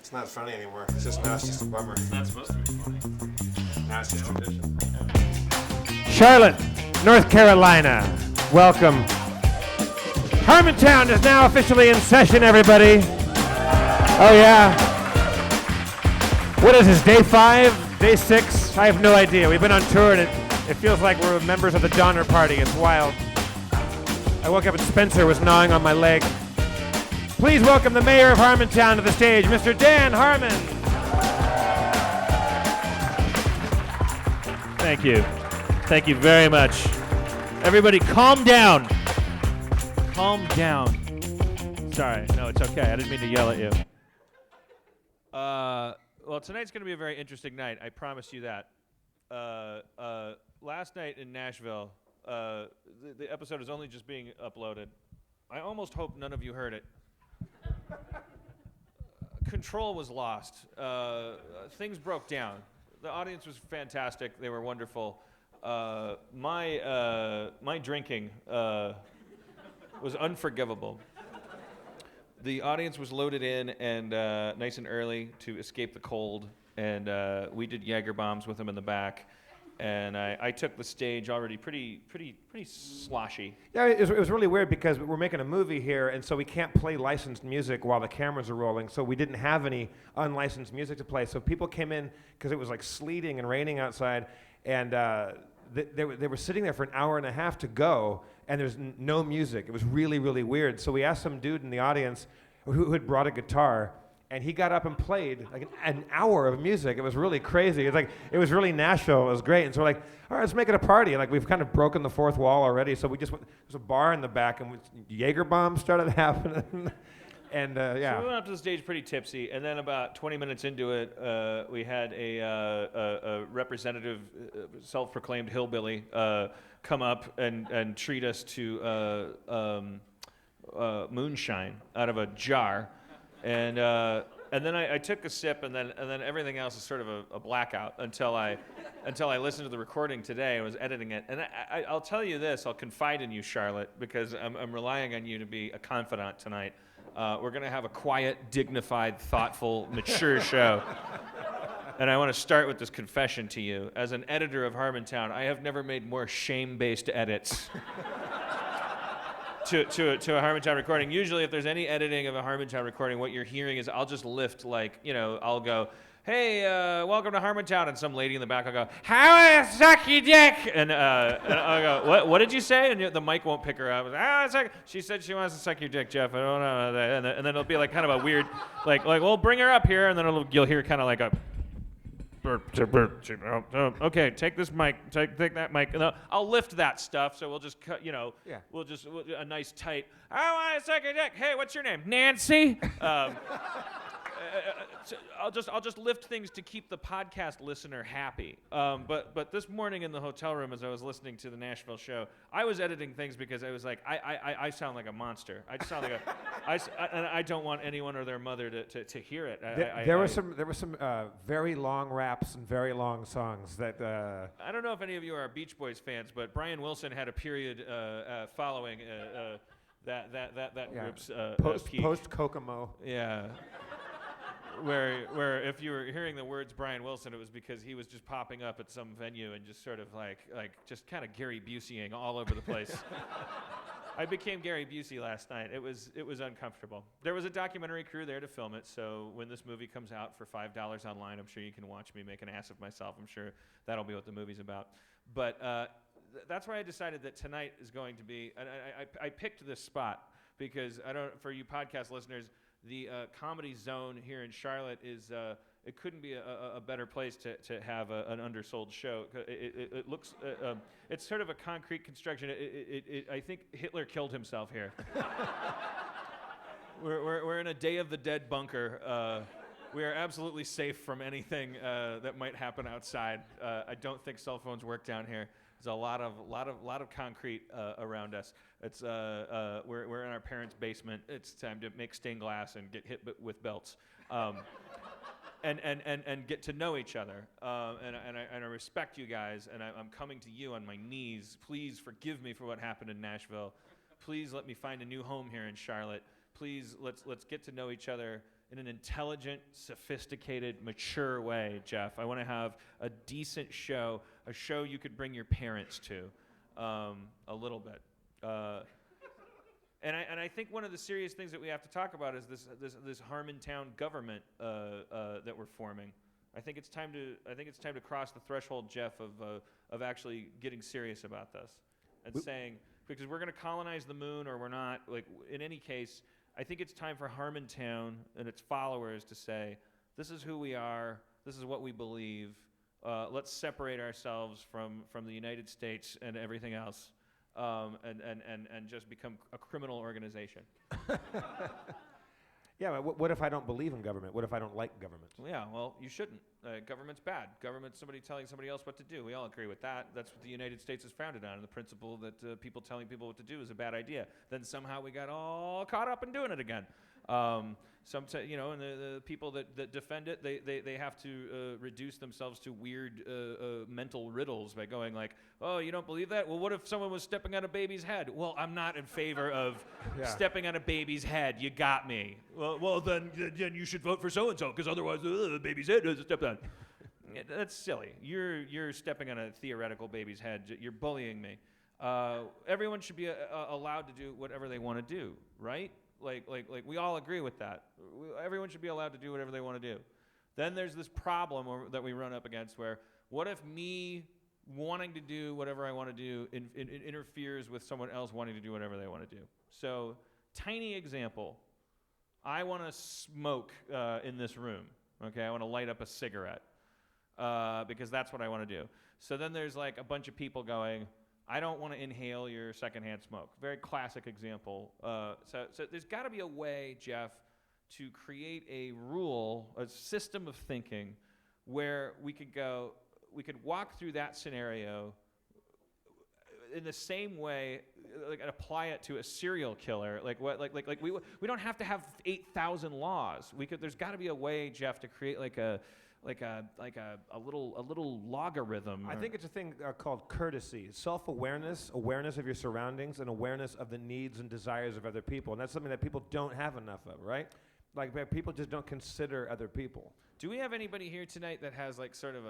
It's not funny anymore. It's just now. It's just a bummer. It's not supposed to be funny. Now it's just tradition. Charlotte, North Carolina, welcome. Harmontown is now officially in session, everybody. Oh yeah. What is this, day 5, day 6? I have no idea. We've been on tour and it feels like we're members of the Donner Party. It's wild. I woke up and Spencer was gnawing on my leg. Please welcome the mayor of Harmontown to the stage, Mr. Dan Harmon. Thank you. Thank you very much. Everybody calm down. Calm down. Sorry, no, it's okay. I didn't mean to yell at you. Well, tonight's going to be a very interesting night. I promise you that. Last night in Nashville, the episode is only just being uploaded. I almost hope none of you heard it. Control was lost. Things broke down. The audience was fantastic. They were wonderful. My drinking was unforgivable. The audience was loaded in and nice and early to escape the cold, and we did Jaeger bombs with them in the back. And I took the stage already pretty sloshy. Yeah, it was really weird because we're making a movie here, and so we can't play licensed music while the cameras are rolling. So we didn't have any unlicensed music to play. So people came in because it was like sleeting and raining outside, and they were sitting there for an hour and a half to go, and there's no music. It was really, really weird. So we asked some dude in the audience who had brought a guitar, and he got up and played like an hour of music. It was really crazy. It was really Nashville. It was great. And so we're like, all right, let's make it a party. And like we've kind of broken the fourth wall already. So we just went. There's a bar in the back, and Jaeger bombs started happening. And yeah. So we went up to the stage pretty tipsy, and then about 20 minutes into it, we had a representative, self-proclaimed hillbilly, come up and treat us to moonshine out of a jar. And then I took a sip, and then everything else is sort of a blackout until I listened to the recording today. I was editing it, and I'll tell you this: I'll confide in you, Charlotte, because I'm relying on you to be a confidant tonight. We're gonna have a quiet, dignified, thoughtful, mature show. And I want to start with this confession to you. As an editor of Harmontown, I have never made more shame-based edits. To a Harmontown recording. Usually if there's any editing of a Harmontown recording, what you're hearing is I'll just lift I'll go, hey, welcome to Harmontown, and some lady in the back will go, how I suck your dick, and I'll go, what did you say? And the mic won't pick her up. She said she wants to suck your dick, Jeff. I don't know. And then it'll be like kind of a weird, like well, bring her up here, and then you'll hear kind of like a, okay, take this mic, take that mic. And I'll lift that stuff, so we'll just cut, we'll just a nice tight, I want to suck your dick. Hey, what's your name? Nancy? I'll just lift things to keep the podcast listener happy. But this morning in the hotel room, as I was listening to the Nashville show, I was editing things because I was like, I sound like a monster. I just sound like and I don't want anyone or their mother to hear it. There were some very long raps and very long songs that. I don't know if any of you are Beach Boys fans, but Brian Wilson had a period following that group's peak. Post Kokomo. Yeah. Where if you were hearing the words Brian Wilson, it was because he was just popping up at some venue and just sort of like just kind of Gary Buseying all over the place. I became Gary Busey last night. It was uncomfortable. There was a documentary crew there to film it, so when this movie comes out for $5 online, I'm sure you can watch me make an ass of myself. I'm sure that'll be what the movie's about. But that's why I decided that tonight is going to be. And I picked this spot because for you podcast listeners. The Comedy Zone here in Charlotte is, it couldn't be a better place to have an undersold show. It looks, it's sort of a concrete construction. I think Hitler killed himself here. We're in a Day of the Dead bunker. We are absolutely safe from anything that might happen outside. I don't think cell phones work down here. There's a lot of concrete around us. It's we're in our parents' basement. It's time to make stained glass and get hit with belts, and get to know each other. And I respect you guys. And I'm coming to you on my knees. Please forgive me for what happened in Nashville. Please let me find a new home here in Charlotte. Please let's get to know each other in an intelligent, sophisticated, mature way, Jeff. I want to have a decent show, a show you could bring your parents to, a little bit. And I think one of the serious things that we have to talk about is this Harmontown government that we're forming. I think it's time to cross the threshold, Jeff, of actually getting serious about this and saying, because we're going to colonize the moon or we're not. Like in any case, I think it's time for Harmontown and its followers to say, this is who we are. This is what we believe. Let's separate ourselves from the United States and everything else, and just become a criminal organization. Yeah, but what if I don't believe in government? What if I don't like government? Yeah, well, you shouldn't. Government's bad. Government's somebody telling somebody else what to do. We all agree with that. That's what the United States is founded on, the principle that people telling people what to do is a bad idea. Then somehow we got all caught up in doing it again. And the people that defend it, they have to reduce themselves to weird mental riddles by going like, oh, you don't believe that? Well, what if someone was stepping on a baby's head? Well, I'm not in favor of stepping on a baby's head. You got me. Well, then you should vote for so-and-so, because otherwise the baby's head is stepped on. That's silly. You're stepping on a theoretical baby's head. You're bullying me. Everyone should be allowed to do whatever they want to do, right? Like we all agree with that. Everyone should be allowed to do whatever they want to do. Then there's this problem that we run up against where, what if me wanting to do whatever I want to do interferes with someone else wanting to do whatever they want to do? So, tiny example. I want to smoke in this room. Okay, I want to light up a cigarette because that's what I want to do. So then there's like a bunch of people going, I don't want to inhale your secondhand smoke. Very classic example. So there's got to be a way, Jeff, to create a rule, a system of thinking where we could walk through that scenario in the same way, like apply it to a serial killer. We don't have to have 8,000 laws. There's got to be a way, Jeff, to create like a little logarithm. I think it's a thing called courtesy, self-awareness, awareness of your surroundings, and awareness of the needs and desires of other people. And that's something that people don't have enough of, right? Like people just don't consider other people. Do we have anybody here tonight that has like sort of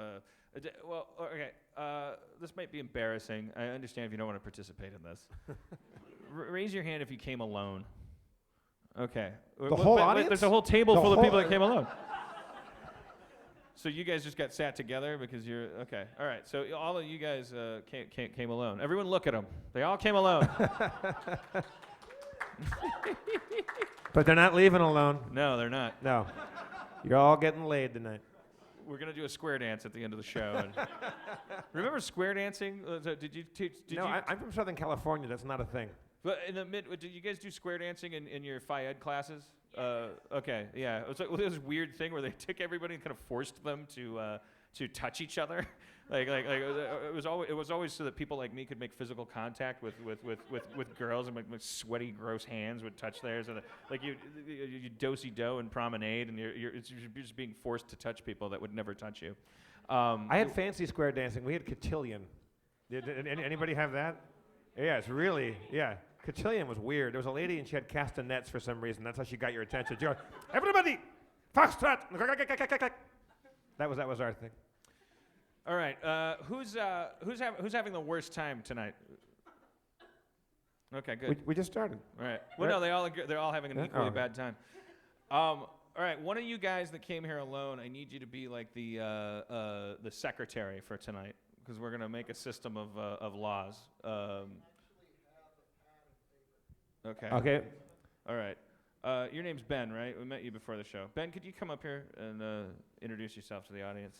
this might be embarrassing. I understand if you don't want to participate in this. Raise your hand if you came alone. Okay. The whole audience? There's a whole table full of people that came alone. So you guys just got sat together because you're okay. All right. So all of you guys came alone. Everyone, look at them. They all came alone. But they're not leaving alone. No, they're not. No, you're all getting laid tonight. We're gonna do a square dance at the end of the show. Remember square dancing? Did you teach? I'm from Southern California. That's not a thing. But did you guys do square dancing in your Phi Ed classes? Okay, yeah. It was like this weird thing where they took everybody and kind of forced them to touch each other. It was always so that people like me could make physical contact with girls, and my sweaty, gross hands would touch theirs, and you do-si-do and promenade, and you're just being forced to touch people that would never touch you. I had fancy square dancing. We had cotillion. Did anybody have that? Yeah, it's really Cotillion was weird. There was a lady and she had castanets for some reason. That's how she got your attention. She goes, everybody, foxtrot. That was our thing. All right, who's having the worst time tonight? Okay, good. We just started. All right. Well, no, they're all having an equally bad time. All right, one of you guys that came here alone, I need you to be like the secretary for tonight, because we're gonna make a system of laws. Okay. Okay. All right. Your name's Ben, right? We met you before the show. Ben, could you come up here and introduce yourself to the audience?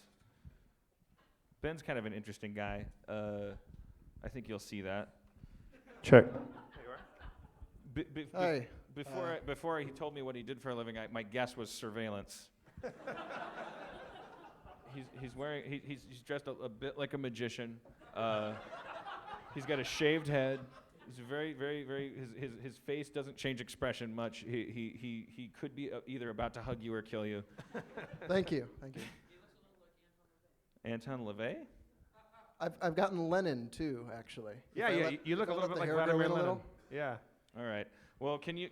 Ben's kind of an interesting guy. I think you'll see that. Check. There you are. Hi. Before he told me what he did for a living, my guess was surveillance. He's dressed a bit like a magician. He's got a shaved head. He's very, very, very. His face doesn't change expression much. He could be either about to hug you or kill you. Thank you. Anton LaVey? I've gotten Lenin too, actually. Yeah, you look a little bit like Vladimir Lenin. Yeah. All right. Well, can you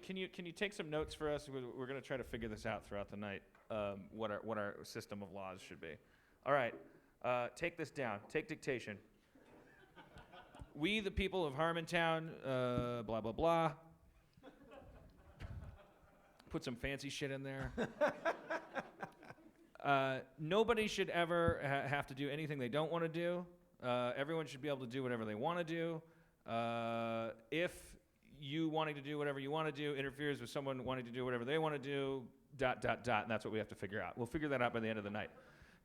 take some notes for us? We're going to try to figure this out throughout the night. What our system of laws should be. All right, take this down. Take dictation. We, the people of Harmontown, blah blah blah. Put some fancy shit in there. Nobody should ever have to do anything they don't want to do. Everyone should be able to do whatever they want to do. If you wanting to do whatever you want to do interferes with someone wanting to do whatever they want to do, ... And that's what we have to figure out. We'll figure that out by the end of the night.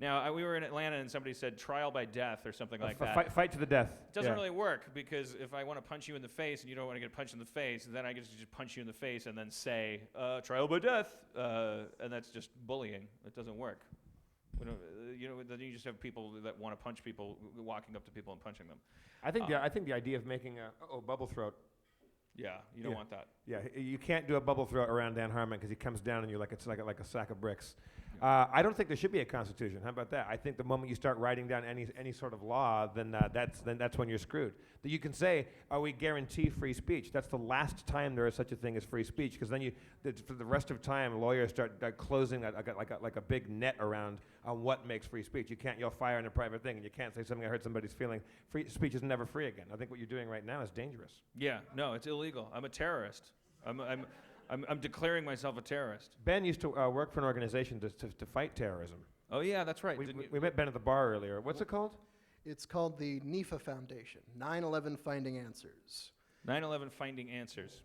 Now, we were in Atlanta and somebody said trial by death or something like that. Fight to the death. It doesn't really work because if I want to punch you in the face and you don't want to get punched in the face, then I get to just punch you in the face and then say trial by death, and that's just bullying. It doesn't work. Then you just have people that want to punch people walking up to people and punching them. I think the idea of making a bubble throat. Yeah, you don't want that. Yeah, you can't do a bubble throat around Dan Harmon because he comes down and you're like it's like a sack of bricks. I don't think there should be a constitution. How about that? I think the moment you start writing down any sort of law, then that's when you're screwed. That you can say, we guarantee free speech. That's the last time there is such a thing as free speech, because then for the rest of time, lawyers start closing like a big net around what makes free speech. You can't yell fire in a private thing, and you can't say something I hurt somebody's feeling. Free speech is never free again. I think what you're doing right now is dangerous. Yeah, no, it's illegal. I'm a terrorist. I'm declaring myself a terrorist. Ben used to work for an organization to fight terrorism. Oh yeah, that's right. We met Ben at the bar earlier. What's it called? It's called the NIFA Foundation, 9/11 Finding Answers. 9/11 Finding Answers.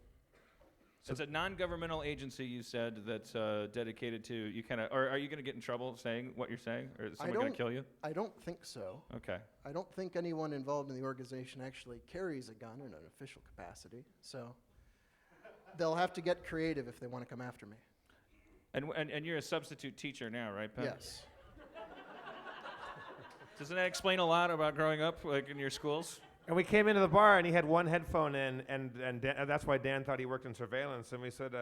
So it's a non-governmental agency, you said, that's dedicated to you. Or are you going to get in trouble saying what you're saying, or is someone going to kill you? I don't think so. Okay. I don't think anyone involved in the organization actually carries a gun in an official capacity, so they'll have to get creative if they want to come after me. And you're a substitute teacher now, right, Pat? Yes. Doesn't that explain a lot about growing up, like in your schools? And we came into the bar, and he had one headphone in, and that's why Dan thought he worked in surveillance. And we said,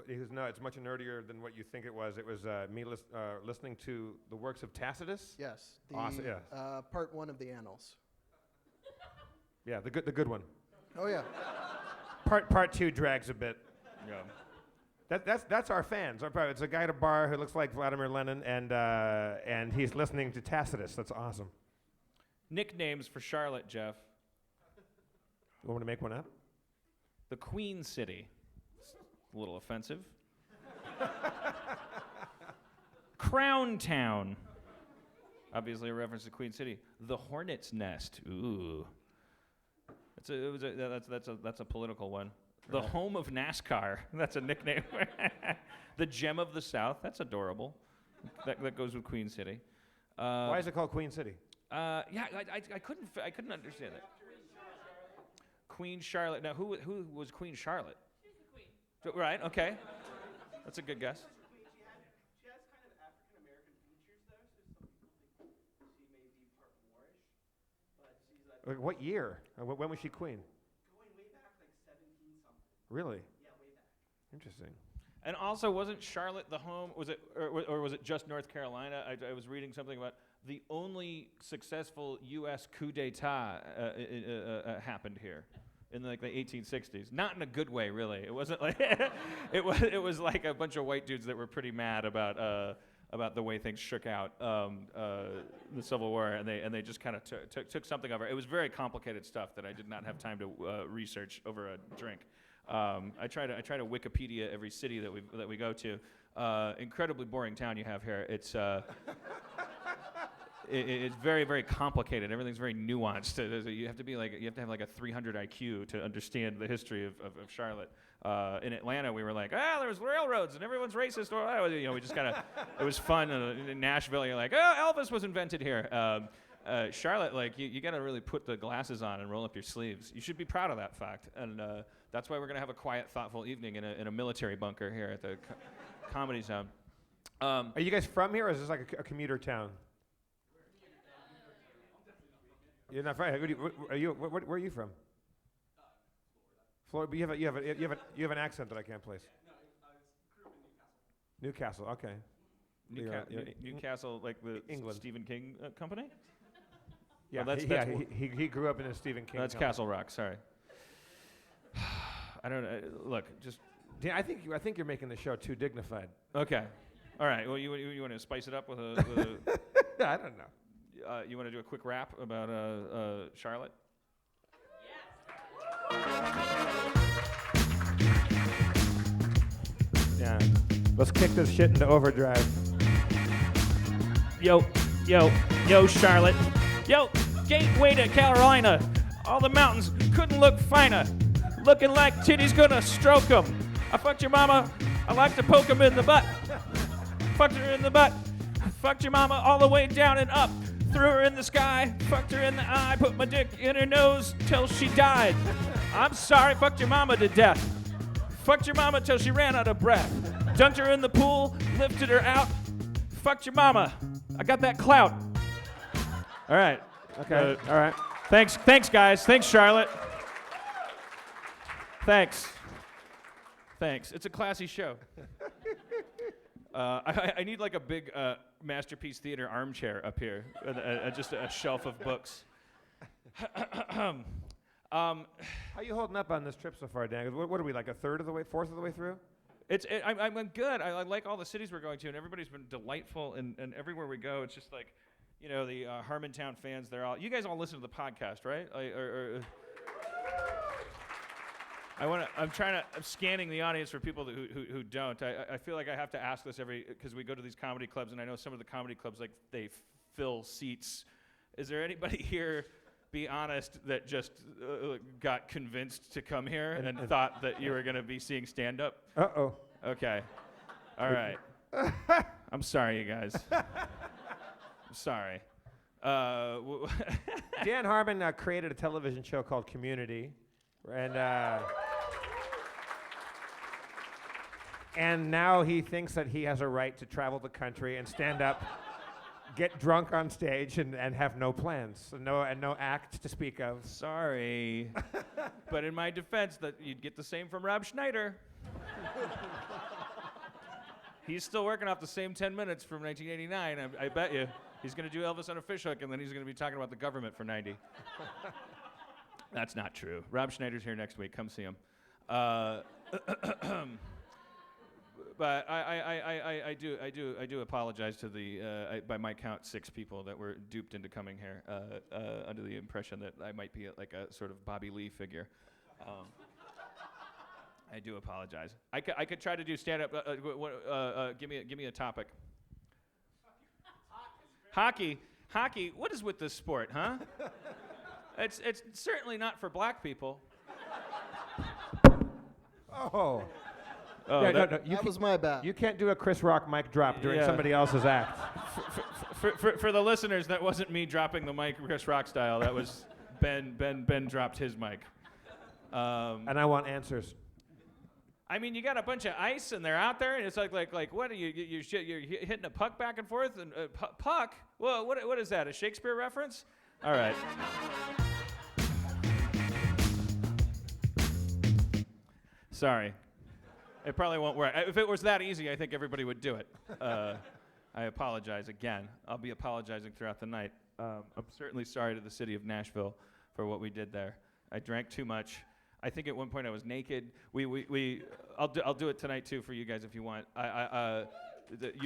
he goes, no, it's much nerdier than what you think it was. It was me listening to the works of Tacitus. Yes. Awesome, yeah. Part 1 of the Annals. Yeah, the good one. Oh, yeah. Part 2 drags a bit. Yeah. That's our fans. It's a guy at a bar who looks like Vladimir Lenin, and he's listening to Tacitus. That's awesome. Nicknames for Charlotte, Jeff. You want me to make one up? The Queen City. It's a little offensive. Crown Town. Obviously a reference to Queen City. The Hornet's Nest. Ooh. That's a political one. The home of NASCAR. That's a nickname. The Gem of the South. That's adorable. That goes with Queen City. Why is it called Queen City? I couldn't understand that. Queen Charlotte. Now, who was Queen Charlotte? She's the queen. Right. Okay. That's a good guess. She has kind of African-American features, though, so some people think she may be part Moorish, but she's Like, what year? When was she queen? going way back, like 17-something. Really? Yeah, way back. Interesting. And also, wasn't Charlotte the home? Was it, or was it just North Carolina? I was reading something about the only successful U.S. coup d'état happened here in like the 1860s. Not in a good way, really. It wasn't like it was like a bunch of white dudes that were pretty mad about the way things shook out the Civil War, and they just kind of took something over. It was very complicated stuff that I did not have time to research over a drink. I try to Wikipedia every city that we go to. Incredibly boring town you have here. It's it's very, very complicated. Everything's very nuanced. You have to have like a 300 IQ to understand the history of Charlotte. In Atlanta, we were like, there's railroads and everyone's racist. Or we just kind of, it was fun. In Nashville, you're like, Elvis was invented here. Charlotte, like you got to really put the glasses on and roll up your sleeves. You should be proud of that fact, and that's why we're gonna have a quiet, thoughtful evening in a military bunker here at the Comedy Zone. Are you guys from here, or is this like a commuter town? You're not from. Where are you from? Florida. But you have an accent that I can't place. No, I grew up in Newcastle. Newcastle. Okay. Newcastle, like the England. Stephen King company. Yeah, Well, he grew up in a Stephen King. That's company. Castle Rock. Sorry. I don't know. Look, just Dan, I think you're making the show too dignified. okay. All right. Well, you want to spice it up with a I don't know. you want to do a quick rap about Charlotte? Yeah. Let's kick this shit into overdrive. Yo, Charlotte. Yo, gateway to Carolina. All the mountains couldn't look finer. Looking like titty's gonna stroke 'em. I fucked your mama. I like to poke 'em in the butt. Fucked her in the butt. Fucked your mama all the way down and up. Threw her in the sky. Fucked her in the eye. Put my dick in her nose till she died. I'm sorry, fucked your mama to death. Fucked your mama till she ran out of breath. Dunked her in the pool. Lifted her out. Fucked your mama. I got that clout. All right. Okay. All right. Thanks, guys. Thanks, Charlotte. Thanks. It's a classy show. I need like a big Masterpiece Theater armchair up here, just a shelf of books. How you holding up on this trip so far, Dan? 'Cause what are we, like a third of the way, fourth of the way through? I'm good. I like all the cities we're going to, and everybody's been delightful. And everywhere we go, it's just like, you know, the Harmontown fans. You guys all listen to the podcast, right? I'm scanning the audience for people who don't. I feel like I have to ask this because we go to these comedy clubs, and I know some of the comedy clubs, like, they fill seats. Is there anybody here, be honest, that just got convinced to come here and thought that you were going to be seeing stand-up? Uh-oh. Okay. All right. I'm sorry, you guys. I'm sorry. Dan Harmon created a television show called Community, and now he thinks that he has a right to travel the country and stand up, get drunk on stage, and have no plans, and no act to speak of. Sorry. But in my defense, that you'd get the same from Rob Schneider. He's still working off the same 10 minutes from 1989, I bet you. He's going to do Elvis on a fishhook, and then he's going to be talking about the government for 90. That's not true. Rob Schneider's here next week. Come see him. But I do apologize to the by my count 6 people that were duped into coming here under the impression that I might be like a sort of Bobby Lee figure. I do apologize. I could try to do stand up. Give me a topic. Hockey. What is with this sport, huh? It's certainly not for black people. Oh. No, that was my bad. You can't do a Chris Rock mic drop during somebody else's act. For the listeners, that wasn't me dropping the mic Chris Rock style. That was Ben dropped his mic. And I want answers. I mean, you got a bunch of ice, and they're out there, and it's like what are you're hitting a puck back and forth, and puck? Well, what is that? A Shakespeare reference? All right. Sorry. It probably won't work. If it was that easy, I think everybody would do it. I apologize again. I'll be apologizing throughout the night. I'm certainly sorry to the city of Nashville for what we did there. I drank too much. I think at one point I was naked. I'll do it tonight too for you guys if you want.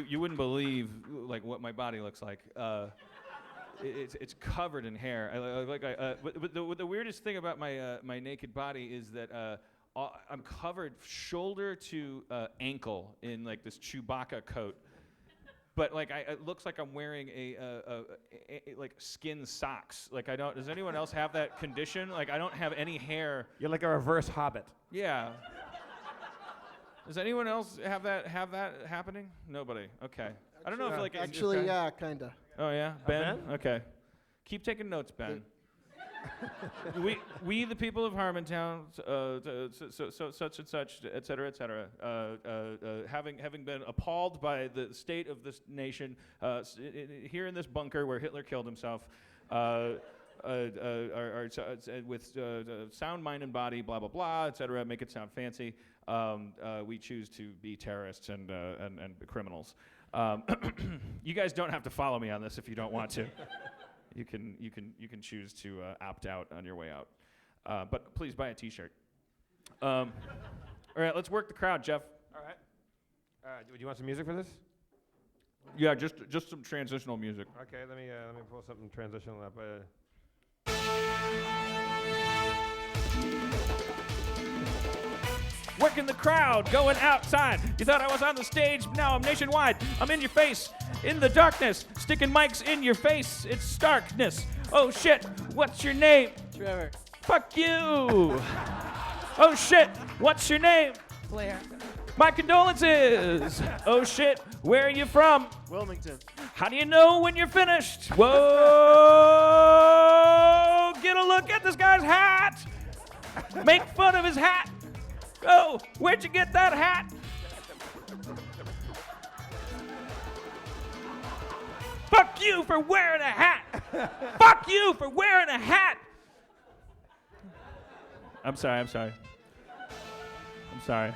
You wouldn't believe like what my body looks like. It's covered in hair. But the weirdest thing about my naked body is that I'm covered shoulder to ankle in like this Chewbacca coat. But like it looks like I'm wearing a like skin socks. Like does anyone else have that condition? Like I don't have any hair. You're like a reverse Hobbit. Yeah. Does anyone else have that happening? Nobody. Okay. I don't know if like actually, yeah, kinda. Oh yeah, Ben. Okay. Keep taking notes, Ben. we the people of Harmontown, such and such, et cetera, having been appalled by the state of this nation, here in this bunker where Hitler killed himself, with sound mind and body, blah blah blah, et cetera, make it sound fancy. We choose to be terrorists and criminals. You guys don't have to follow me on this if you don't want to. You can choose to opt out on your way out, but please buy a T-shirt. All right, let's work the crowd, Jeff. All right. Do you want some music for this? Yeah, just some transitional music. Okay, let me pull something transitional up. Working the crowd, going outside. You thought I was on the stage, now I'm nationwide. I'm in your face, in the darkness, sticking mics in your face. It's starkness. Oh shit, what's your name? Trevor. Fuck you. Oh shit, what's your name? Claire. My condolences. Oh shit, where are you from? Wilmington. How do you know when you're finished? Whoa! Get a look at this guy's hat. Make fun of his hat. Oh, where'd you get that hat? Fuck you for wearing a hat. Fuck you for wearing a hat. I'm sorry. Sorry,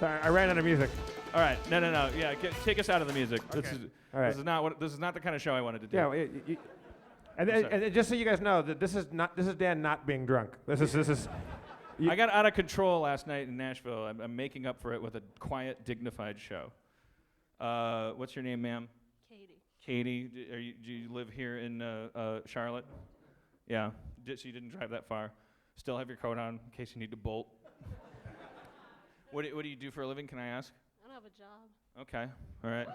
I ran out of music. All right, no. Yeah, take us out of the music. Okay. This is All right. this is not the kind of show I wanted to do. Yeah, and just so you guys know that this is Dan not being drunk. This is. I got out of control last night in Nashville. I'm making up for it with a quiet, dignified show. What's your name, ma'am? Katie. Katie. Do you live here in Charlotte? Yeah. So you didn't drive that far. Still have your coat on in case you need to bolt. What do you do for a living? Can I ask? I don't have a job. Okay. All right.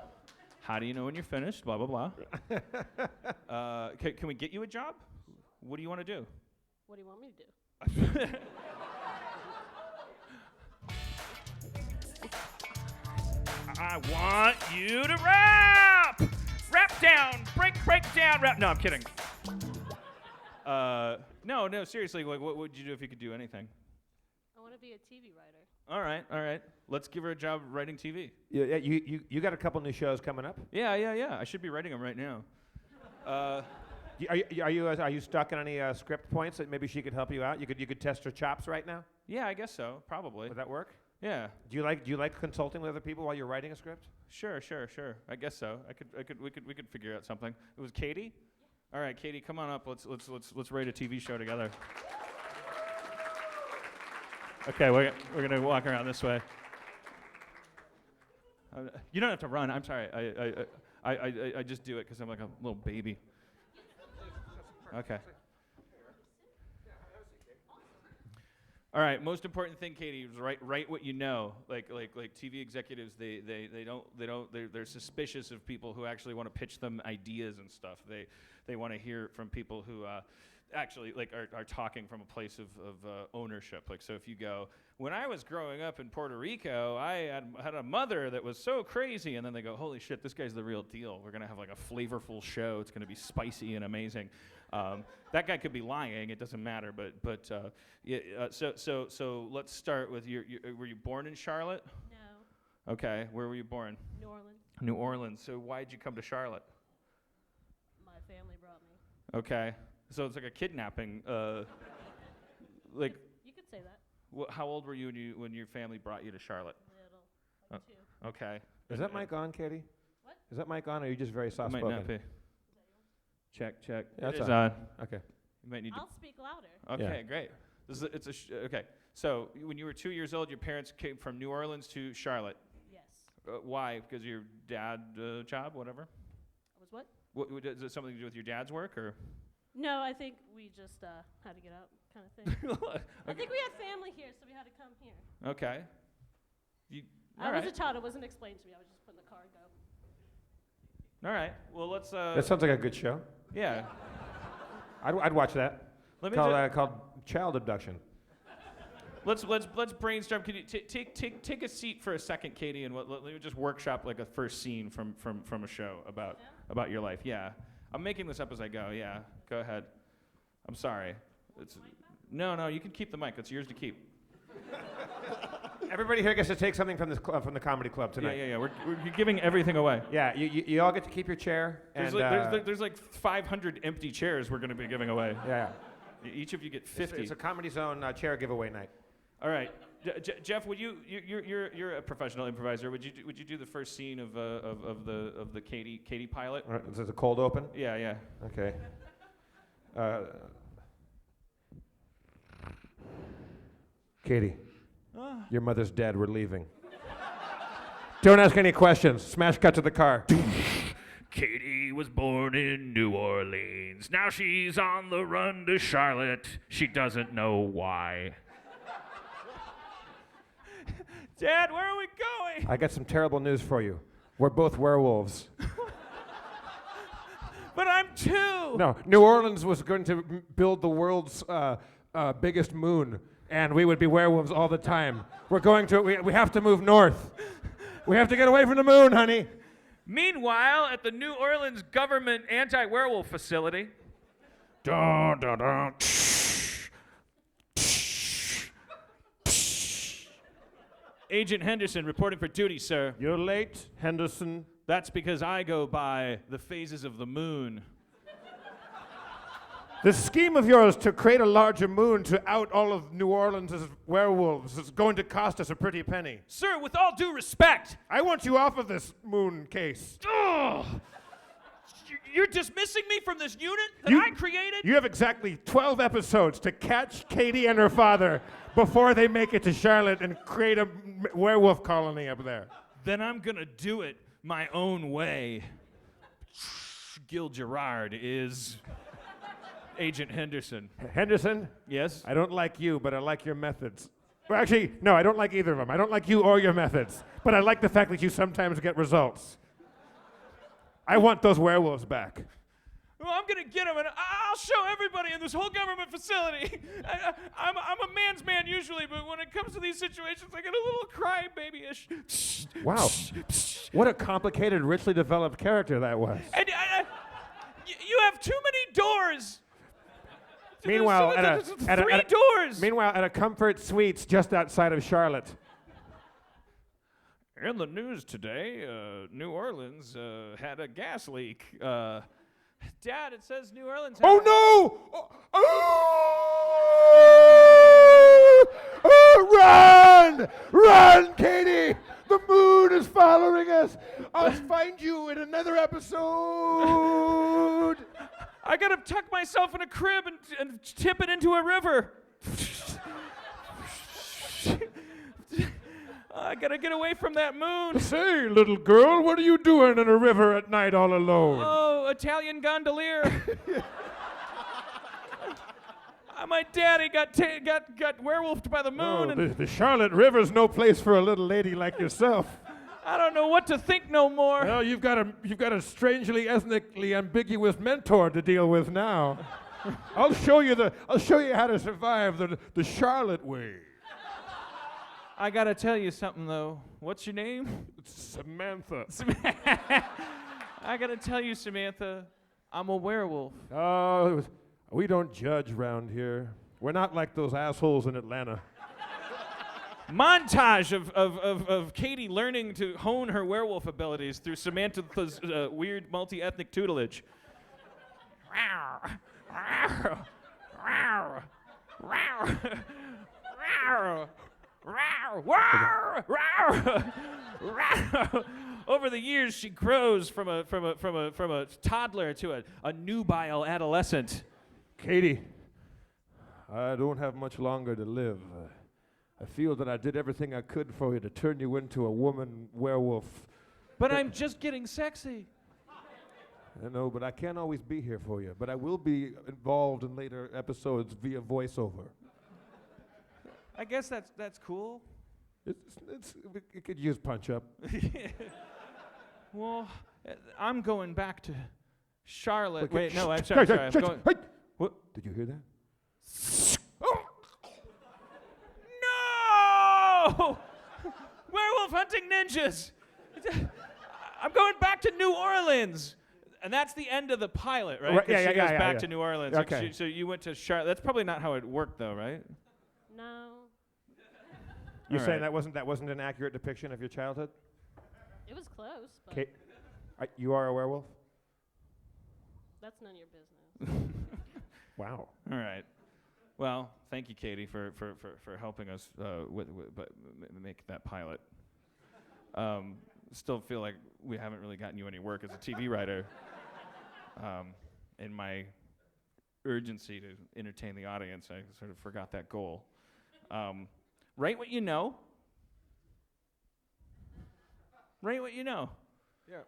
How do you know when you're finished? Blah blah blah. Can we get you a job? What do you want to do? What do you want me to do? I want you to rap! Rap down! Break down! Rap. No, I'm kidding. No, seriously, like, what would you do if you could do anything? I want to be a TV writer. All right. Let's give her a job writing TV. Yeah, you got a couple new shows coming up. Yeah. I should be writing them right now. Are you stuck on any script points that maybe she could help you out? You could test her chops right now. Yeah, I guess so. Probably. Would that work? Yeah. Do you like consulting with other people while you're writing a script? Sure. I guess so. We could figure out something. It was Katie? All right, Katie, come on up. Let's write a TV show together. Okay, we're gonna walk around this way. You don't have to run. I'm sorry. I just do it because I'm like a little baby. Okay. All right. Most important thing, Katie, is write what you know. Like TV executives, they're suspicious of people who actually want to pitch them ideas and stuff. They want to hear from people who actually are talking from a place of ownership. Like, so if you go, when I was growing up in Puerto Rico, I had a mother that was so crazy, and then they go, holy shit, this guy's the real deal. We're gonna have like a flavorful show. It's gonna be spicy and amazing. That guy could be lying. It doesn't matter. But so let's start with were you born in Charlotte? No. Okay. Where were you born? New Orleans. New Orleans. So why'd you come to Charlotte? My family brought me. Okay. So it's like a kidnapping. Like. You could say that. How old were you when your family brought you to Charlotte? Little. Like 2. Okay. Is that mic on, Katie? What? Is that mic on, or are you just very It soft might spoken? not be. Check. Yeah, It it's is on. on. Okay. You might need to. I'll speak louder. Okay, Yeah. great. Okay. So when you were 2 years old, your parents came from New Orleans to Charlotte. Yes. Why? Because your dad job, whatever. I was what? What is it something to do with your dad's work or? No, I think we just had to get out, kind of thing. I think we had family here, so we had to come here. Okay. I was a child. It wasn't explained to me. I was just putting the car and go. All right. Well, let's. That sounds like a good show. Yeah. I'd watch that. Let me Called child abduction. let's brainstorm. Can you take a seat for a second, Katie, and let me just workshop like a first scene from a show about your life. Yeah. I'm making this up as I go. Yeah. Go ahead. I'm sorry. No. You can keep the mic. It's yours to keep. Everybody here gets to take something from this from the comedy club tonight. Yeah. We're giving everything away. Yeah, you all get to keep your chair. There's like 500 empty chairs we're going to be giving away. Yeah. Each of you get 50. It's a Comedy Zone chair giveaway night. All right, Jeff, would you're a professional improviser. Would you do the first scene of the Katie pilot? All right, is it a cold open? Yeah. Okay. Katie, Your mother's dead. We're leaving. Don't ask any questions. Smash cut to the car. Katie was born in New Orleans. Now she's on the run to Charlotte. She doesn't know why. Dad, where are we going? I got some terrible news for you. We're both werewolves. But I'm 2. No, New Orleans was going to build the world's biggest moon, and we would be werewolves all the time. We're going to, we have to move north. We have to get away from the moon, honey. Meanwhile, at the New Orleans government anti-werewolf facility. Dun, dun, dun. Agent Henderson reporting for duty, sir. You're late, Henderson. That's because I go by the phases of the moon. The scheme of yours to create a larger moon to out all of New Orleans' werewolves is going to cost us a pretty penny. Sir, with all due respect. I want you off of this moon case. Ugh. You're dismissing me from this unit that I created? You have exactly 12 episodes to catch Katie and her father before they make it to Charlotte and create a werewolf colony up there. Then I'm gonna do it my own way. Gil Gerard is Agent Henderson. Henderson? Yes? I don't like you, but I like your methods. Well, actually, no, I don't like either of them. I don't like you or your methods. But I like the fact that you sometimes get results. I want those werewolves back. Well, I'm gonna get him, and I'll show everybody in this whole government facility. I'm a man's man usually, but when it comes to these situations, I get a little crybaby-ish. Wow. What a complicated, richly developed character that was. And you have too many doors. Meanwhile, Three doors. Meanwhile, at a Comfort Suites just outside of Charlotte. In the news today, New Orleans had a gas leak. Dad, it says New Orleans. Oh no! Run! Run, Katie! The moon is following us. I'll find you in another episode. I gotta tuck myself in a crib and tip it into a river. I gotta get away from that moon. Say, little girl, what are you doing in a river at night all alone? Oh, Italian gondolier. My daddy got werewolfed by the moon. Oh, the Charlotte River's no place for a little lady like yourself. I don't know what to think no more. Well, you've got a strangely ethnically ambiguous mentor to deal with now. I'll show you how to survive the Charlotte way. I gotta tell you something though. What's your name? Samantha. I gotta tell you, Samantha, I'm a werewolf. Oh, we don't judge round here. We're not like those assholes in Atlanta. Montage of Katie learning to hone her werewolf abilities through Samantha's weird multi-ethnic tutelage. Over the years, she grows from a toddler to a nubile adolescent. Katie, I don't have much longer to live. I feel that I did everything I could for you to turn you into a woman werewolf. But I'm just getting sexy. I know, but I can't always be here for you. But I will be involved in later episodes via voiceover. I guess that's cool. It could use punch up. Well, I'm going back to Charlotte. Okay, Wait, no, I'm shh, sorry. shh, I'm shh, going. hey. What? Did you hear that? No! Werewolf hunting ninjas. I'm going back to New Orleans. And that's the end of the pilot, right? 'Cause she goes back to New Orleans. Okay. So you went to Charlotte. That's probably not how it worked, though, right? No, You're All saying right. that wasn't an accurate depiction of your childhood? it was close, but Kate, you are a werewolf? that's none of your business. Wow. All right. Well, thank you, Katie, for helping us make that pilot. Still feel like we haven't really gotten you any work as a TV writer. In my urgency to entertain the audience, I sort of forgot that goal. Write what you know. Write what you know. Yeah.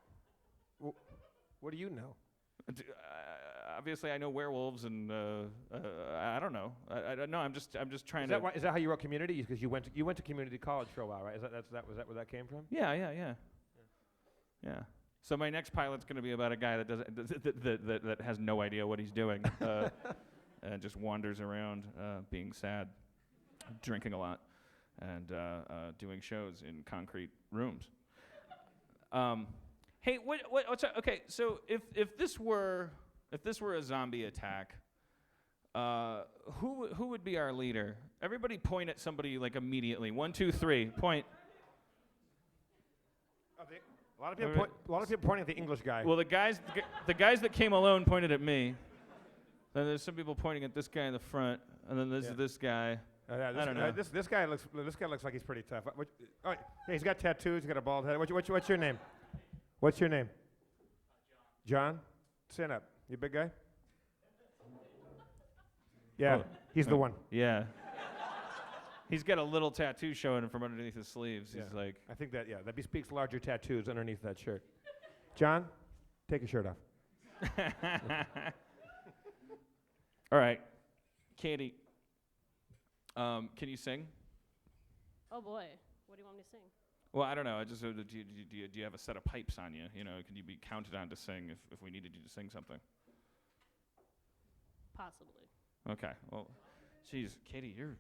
What do you know? Obviously, I know werewolves, and I don't know. I don't know. I'm just trying Is to. that why, is that how you wrote Community? Because you went to community college for a while, right? Was that where that came from? Yeah. So my next pilot's going to be about a guy that has no idea what he's doing, and just wanders around, being sad, drinking a lot, and doing shows in concrete rooms. Hey, what's okay? So if this were a zombie attack, who would be our leader? Everybody point at somebody like immediately. 1, 2, 3, point. A lot of people pointing at the English guy. Well, the guys that came alone pointed at me. Then there's some people pointing at this guy in the front, and then there's this guy. I don't know. This guy looks like he's pretty tough. Yeah, he's got tattoos. He's got a bald head. What's your name? What's your name? John. Stand up. You a big guy? Yeah, he's the one. Yeah. He's got a little tattoo showing from underneath his sleeves. Yeah. He's like. I think that bespeaks larger tattoos underneath that shirt. John, take your shirt off. All right, Katie. Can you sing? Oh boy, what do you want me to sing? Well, I don't know. I just do you have a set of pipes on you? You know, can you be counted on to sing if we needed you to sing something? Possibly. Okay. Well, geez, Katie, you're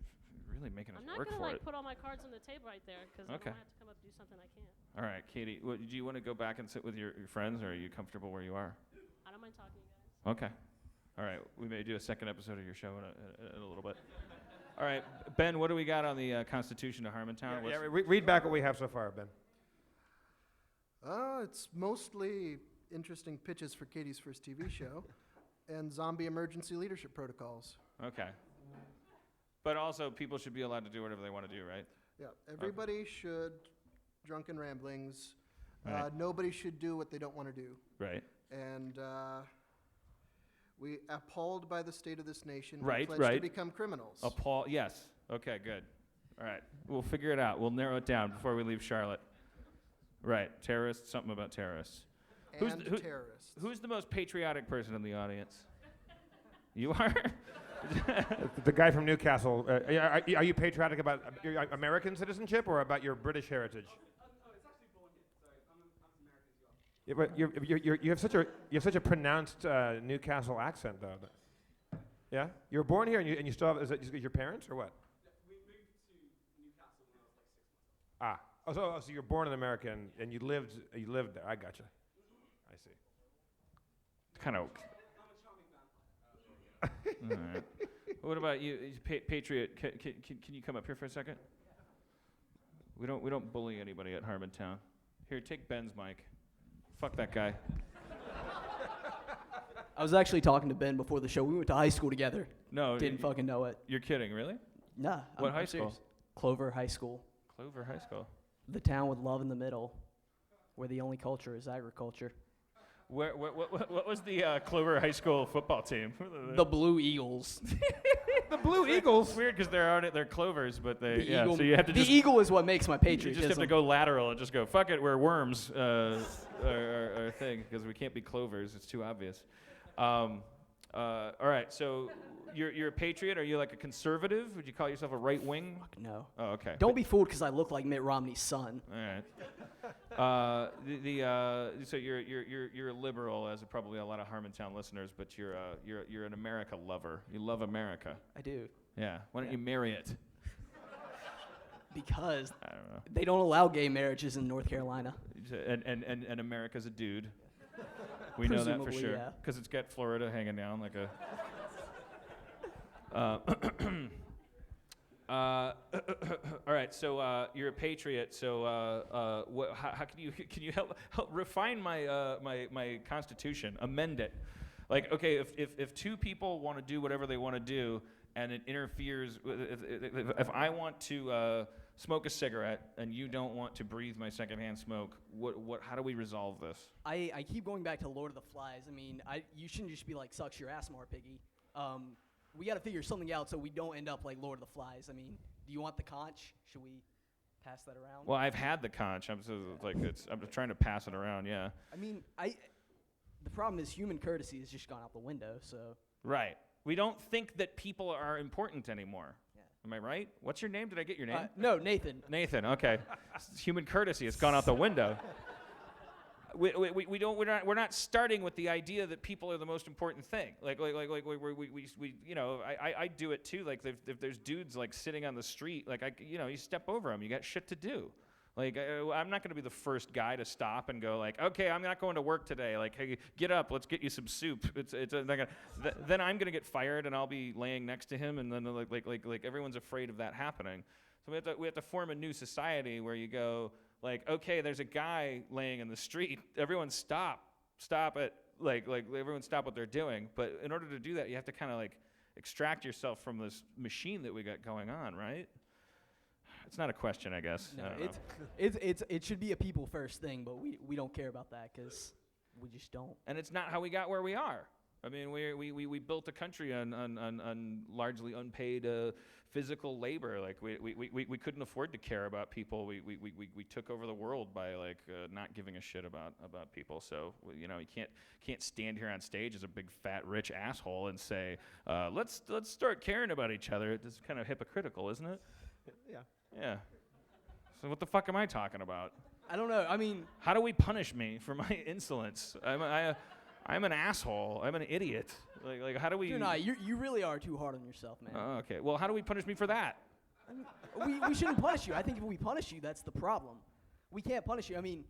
really making us I'm not work gonna for like it. put all my cards on the table right there because Okay. I don't have to come up and do something I can't. All right, Katie. Do you want to go back and sit with your friends, or are you comfortable where you are? I don't mind talking to you guys. Okay. All right. We may do a second episode of your show in a little bit. All right, Ben. What do we got on the Constitution of Harmontown? Read back what we have so far, Ben. It's mostly interesting pitches for Katie's first TV show and zombie emergency leadership protocols. Okay. But also, people should be allowed to do whatever they want to do, right? Yeah, everybody should, drunken ramblings. Right. Nobody should do what they don't want to do. Right. And we, appalled by the state of this nation, Right, we pledge right. to become criminals. Yes. Okay, good. All right. We'll figure it out. We'll narrow it down before we leave Charlotte. Right. Terrorists, something about terrorists. And terrorists. Who's the most patriotic person in the audience? You are? The guy from Newcastle. Are you patriotic about your American citizenship or about your British heritage? Oh, it's actually both. Sorry, I'm American as well. Yeah, but you have such a pronounced Newcastle accent, though. Yeah, you were born here, and you still have. Is it your parents or what? We moved to Newcastle when I was like 6 months old. So you're born in America and you lived there. I gotcha. I see. Kind of. I'm a charming vampire. All right. What about you, Patriot? Can you come up here for a second? We don't bully anybody at Harmontown. Here, take Ben's mic. Fuck that guy. I was actually talking to Ben before the show. We went to high school together. No. Didn't fucking know it. You're kidding, really? Nah. What I'm high serious. school? Clover High School. Clover High School. The town with love in the middle, where the only culture is agriculture. What was the Clover High School football team? The Blue Eagles. The Blue Eagles. It's weird because they're Clovers, but they The eagle, so you have to the just eagle is what makes my you patriotism. just have to go lateral and just go fuck it. We're worms. Our thing because we can't be Clovers. It's too obvious. All right, so you're a patriot. Are you like a conservative? Would you call yourself a right wing? Fuck no. Oh, okay. Don't be fooled because I look like Mitt Romney's son. All right. So you're a liberal, as probably a lot of Harmontown listeners, but you're an America lover. You love America. I do. Yeah. Why don't Yeah. you marry it? Because I don't know. they don't allow gay marriages in North Carolina. And America's a dude. We know that for Presumably, sure. yeah. Because it's got Florida hanging down like a. All right, so you're a patriot. So how can you help refine my Constitution, amend it? Like, okay, if two people want to do whatever they want to do, and it interferes, if I want to smoke a cigarette and you don't want to breathe my secondhand smoke, how do we resolve this? I keep going back to Lord of the Flies. I mean, you shouldn't just be like, sucks your ass more, piggy. We got to figure something out so we don't end up like Lord of the Flies. I mean, Do you want the conch? Should we pass that around? Well, I've had the conch. I'm trying to pass it around. Yeah. I mean, the problem is human courtesy has just gone out the window. So Right. We don't think that people are important anymore. Yeah. Am I right? What's your name? Did I get your name? no, Nathan. Nathan. Okay. Human courtesy has gone out the window. We're not starting with the idea that people are the most important thing. We you know, I do it too. Like if there's dudes like sitting on the street, like you step over them. You got shit to do. Like I'm not going to be the first guy to stop and go like, okay, I'm not going to work today. Like, hey, get up, let's get you some soup. Then I'm going to get fired and I'll be laying next to him, and then like everyone's afraid of that happening. So we have to form a new society where you go. Like, okay, there's a guy laying in the street. Everyone stop it. Like everyone stop what they're doing. But in order to do that, you have to kind of like extract yourself from this machine that we got going on, right? It's not a question, I guess. No, I don't know. it should be a people first thing, but we don't care about that because we just don't. And it's not how we got where we are. I mean, we built a country on largely unpaid physical labor. Like we couldn't afford to care about people. We took over the world by like not giving a shit about people. So you can't stand here on stage as a big fat rich asshole and say let's start caring about each other. It's kind of hypocritical, isn't it? Yeah. Yeah. So what the fuck am I talking about? I don't know. I mean, How do we punish me for my insolence? I'm an asshole. I'm an idiot. Like how do we? you're not. You really are too hard on yourself, man. Oh, okay. Well, how do we punish me for that? We shouldn't punish you. I think if we punish you, that's the problem. We can't punish you. I mean,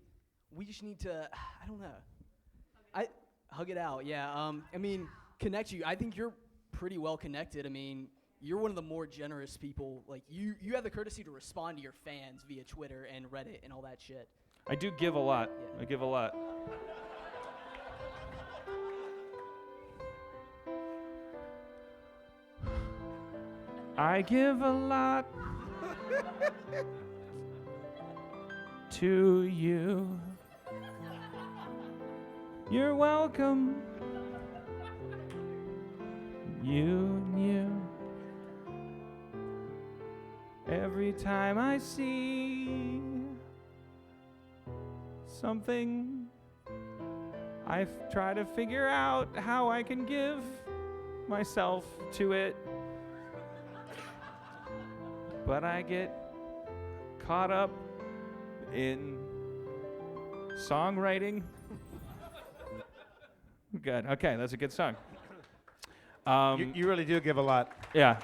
we just need to. I don't know. Hug it out. Yeah. I mean, connect you. I think you're pretty well connected. I mean, you're one of the more generous people. Like you have the courtesy to respond to your fans via Twitter and Reddit and all that shit. I do give a lot. Yeah. I give a lot. I give a lot to you. You're welcome. You knew. Every time I see something, I try to figure out how I can give myself to it. But I get caught up in songwriting. Good. Okay, that's a good song. You really do give a lot. Yeah.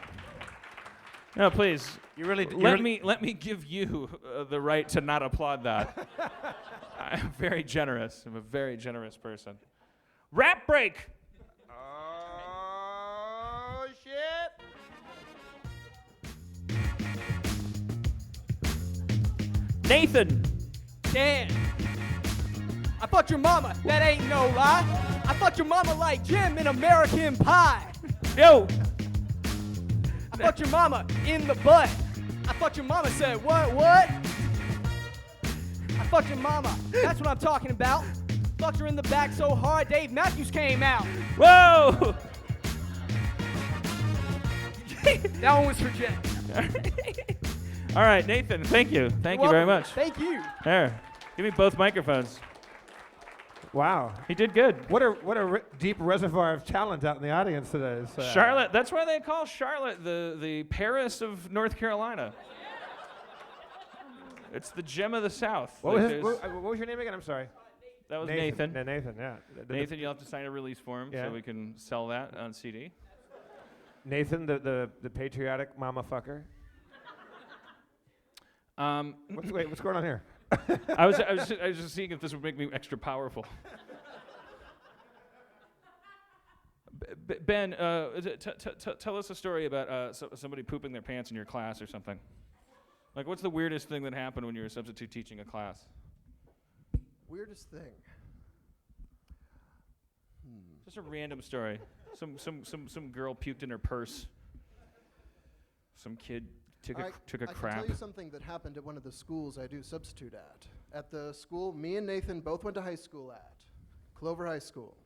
No, please. You really do. Let me give you the right to not applaud that. I'm very generous. I'm a very generous person. Rap break. Oh shit! Nathan. Dan, I fucked your mama. That ain't no lie. I fucked your mama like Jim in American Pie. Yo. I fucked your mama in the butt. I fucked your mama. Said what? I fucked your mama. That's what I'm talking about. Fucked her in the back so hard, Dave Matthews came out. Whoa. That one was for Jen. All right, Nathan. Thank you. Thank you very much. Thank you. There. Give me both microphones. Wow. He did good. What a deep reservoir of talent out in the audience today. So. Charlotte. That's why they call Charlotte the Paris of North Carolina. It's the gem of the South. What Like what was your name again? I'm sorry. that was Nathan. Nathan, yeah. Nathan, you'll have to sign a release form Yeah. so we can sell that on CD. Nathan, the patriotic mama fucker. What's going on here? I was just seeing if this would make me extra powerful. Ben, tell us a story about somebody pooping their pants in your class or something. Like, what's the weirdest thing that happened when you were substitute teaching a class? Weirdest thing. Just a random story. Some girl puked in her purse. Some kid took a I can crap. tell you something that happened at one of the schools I do substitute at. At the school me and Nathan both went to high school at, Clover High School.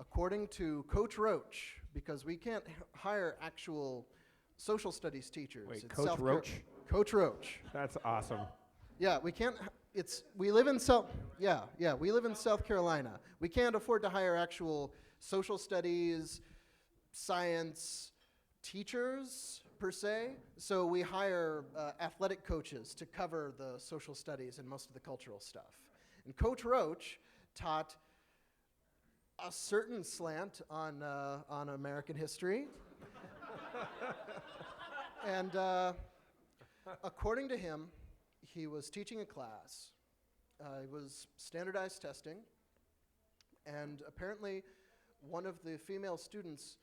According to Coach Roach, because we can't hire actual social studies teachers. Wait, It's Coach South Roach? Coach Roach. That's awesome. Yeah, we can't. We live in South. Yeah, we live in South Carolina. We can't afford to hire actual social studies, science teachers per se. So we hire athletic coaches to cover the social studies and most of the cultural stuff. And Coach Roach taught a certain slant on American history. And according to him, he was teaching a class. It was standardized testing. And apparently, one of the female students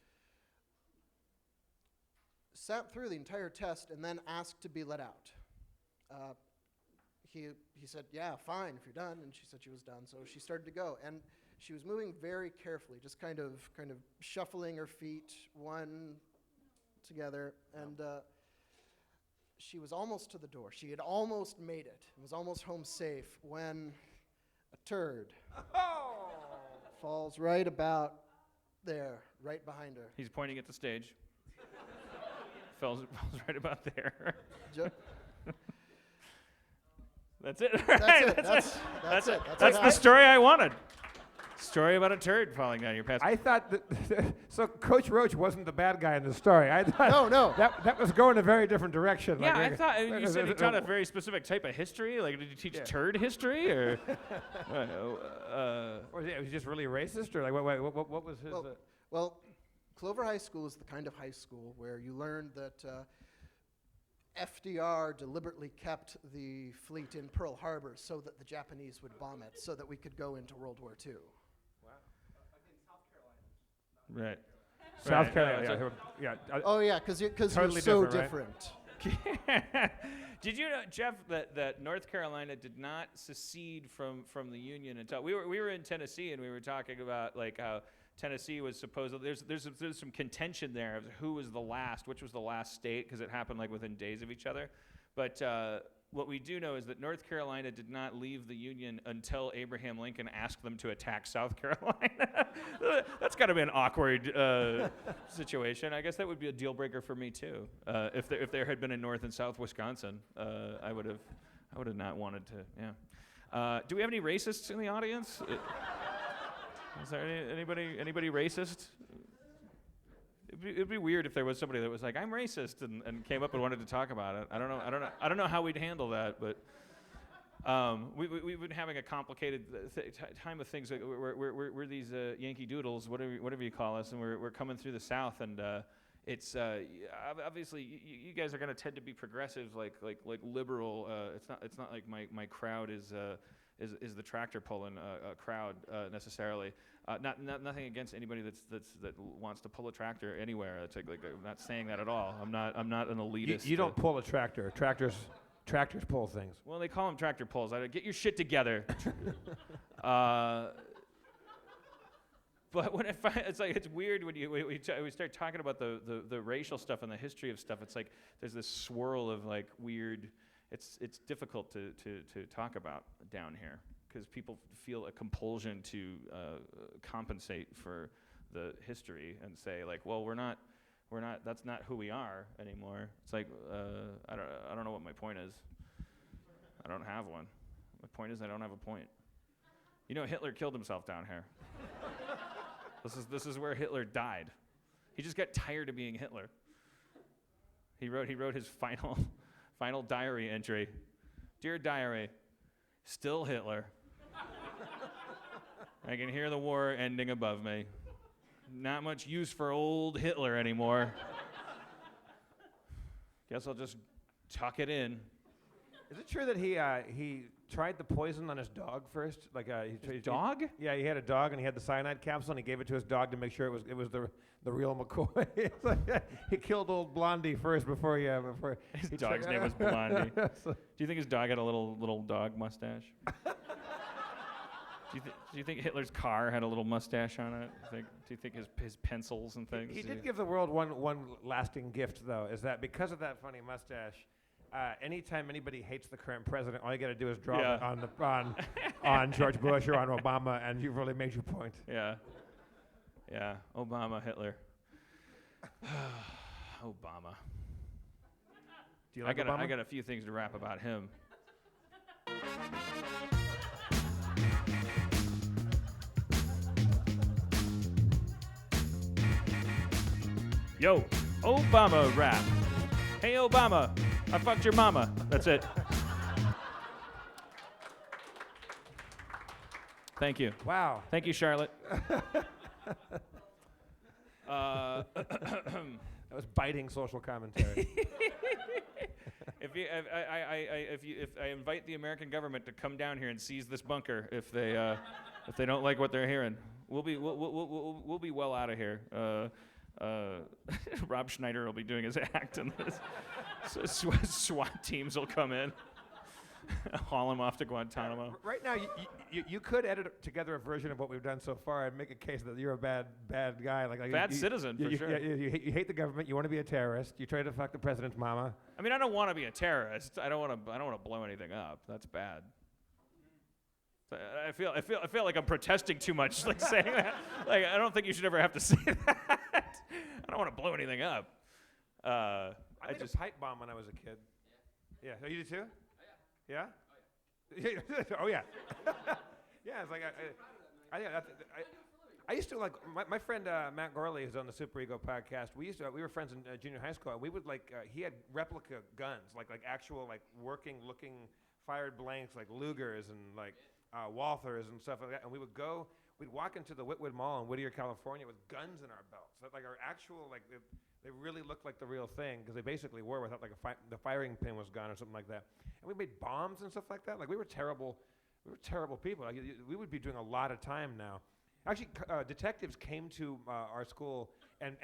sat through the entire test and then asked to be let out. He said, yeah, fine, if you're done. And she said she was done. So she started to go. And she was moving very carefully, just kind of shuffling her feet, one together. And she was almost to the door. She had almost made it. Was almost home safe when a turd falls right about there, right behind her. He's pointing at the stage. falls right about there. That's it. That's it. That's the story I wanted. Story about a turd falling down your path. I thought that, so Coach Roach wasn't the bad guy in the story. I thought No. That was going a very different direction. Yeah, Like, I thought you said he taught a very specific type of history. Like, did you teach turd history, or? Or was he just really racist, or like what was his? Well, Clover High School is the kind of high school where you learn that FDR deliberately kept the fleet in Pearl Harbor so that the Japanese would bomb it, so that we could go into World War II. Right. South Carolina. Yeah. Oh yeah, because Totally you're so different, different. Did you know, Jeff, that North Carolina did not secede from the Union until we were in Tennessee, and we were talking about like how Tennessee was supposedly there's some contention there of who was the last, which was the last state, because it happened like within days of each other. But what we do know is that North Carolina did not leave the Union until Abraham Lincoln asked them to attack South Carolina. That's got to be an awkward situation. I guess that would be a deal breaker for me too. If there had been a North and South Wisconsin, I would have not wanted to. Yeah. Do we have any racists in the audience? Is there anybody racist? It'd be weird if there was somebody that was like, I'm racist, and came up and wanted to talk about it. I don't know how we'd handle that, but we've been having a complicated time of things. We're these Yankee Doodles, whatever you call us, and we're coming through the South, and it's obviously you guys are going to tend to be progressives, like liberal. It's not like my crowd is the tractor pulling crowd necessarily. Nothing against anybody that wants to pull a tractor anywhere. It's like I'm not saying that at all. I'm not an elitist. You don't pull a tractor. Tractors pull things. Well, they call them tractor pulls. Get your shit together. But when it's weird when we start talking about the racial stuff and the history of stuff. It's like there's this swirl of like weird. It's difficult to talk about down here because people feel a compulsion to compensate for the history and say like, well, we're not. That's not who we are anymore. It's like I don't know what my point is. I don't have one. My point is I don't have a point. You know, Hitler killed himself down here. This is where Hitler died. He just got tired of being Hitler. He wrote his final diary entry. Dear diary, still Hitler. I can hear the war ending above me. Not much use for old Hitler anymore. Guess I'll just tuck it in. Is it true that he tried the poison on his dog first? Like his dog? Yeah, he had a dog and he had the cyanide capsule and he gave it to his dog to make sure it was the real McCoy. He killed old Blondie first before his dog's name was Blondie. Do you think his dog had a little dog mustache? Do you think Hitler's car had a little mustache on it? Do you think his pencils and things? He did give the world one lasting gift though, is that because of that funny mustache, anytime anybody hates the current president, all you got to do is draw it on George Bush or on Obama, and you've really made your point. Yeah. Obama, Hitler. Obama. Do you like Obama? I got a few things to rap about him. Yo, Obama rap. Hey, Obama, I fucked your mama. That's it. Thank you. Wow. Thank you, Charlotte. That was biting social commentary. If I invite the American government to come down here and seize this bunker, if they don't like what they're hearing, we'll be well out of here. Rob Schneider will be doing his act, and so SWAT teams will come in, haul him off to Guantanamo. Right now, you could edit together a version of what we've done so far and make a case that you're a bad guy, like Bad citizen, for sure. You hate the government. You want to be a terrorist. You try to fuck the president's mama. I mean, I don't want to be a terrorist. I don't want to blow anything up. That's bad. So I feel like I'm protesting too much, like saying that. Like, I don't think you should ever have to say that. I don't want to blow anything up. I made a pipe bomb when I was a kid. Yeah. Oh, you did too? Yeah. Oh yeah. Yeah. It's like I used to like my friend Matt Gorley, who's on the Super Ego podcast. We were friends in junior high school. And we would he had replica guns, like actual like working looking fired blanks, like Lugers and like Walthers and stuff like that. And we'd walk into the Whitwood Mall in Whittier, California, with guns in our belts. So, like our actual like they really looked like the real thing because they basically were without like the firing pin was gone or something like that. And we made bombs and stuff like that. Like we were terrible people. Like, we would be doing a lot of time now. Actually, detectives came to our school, and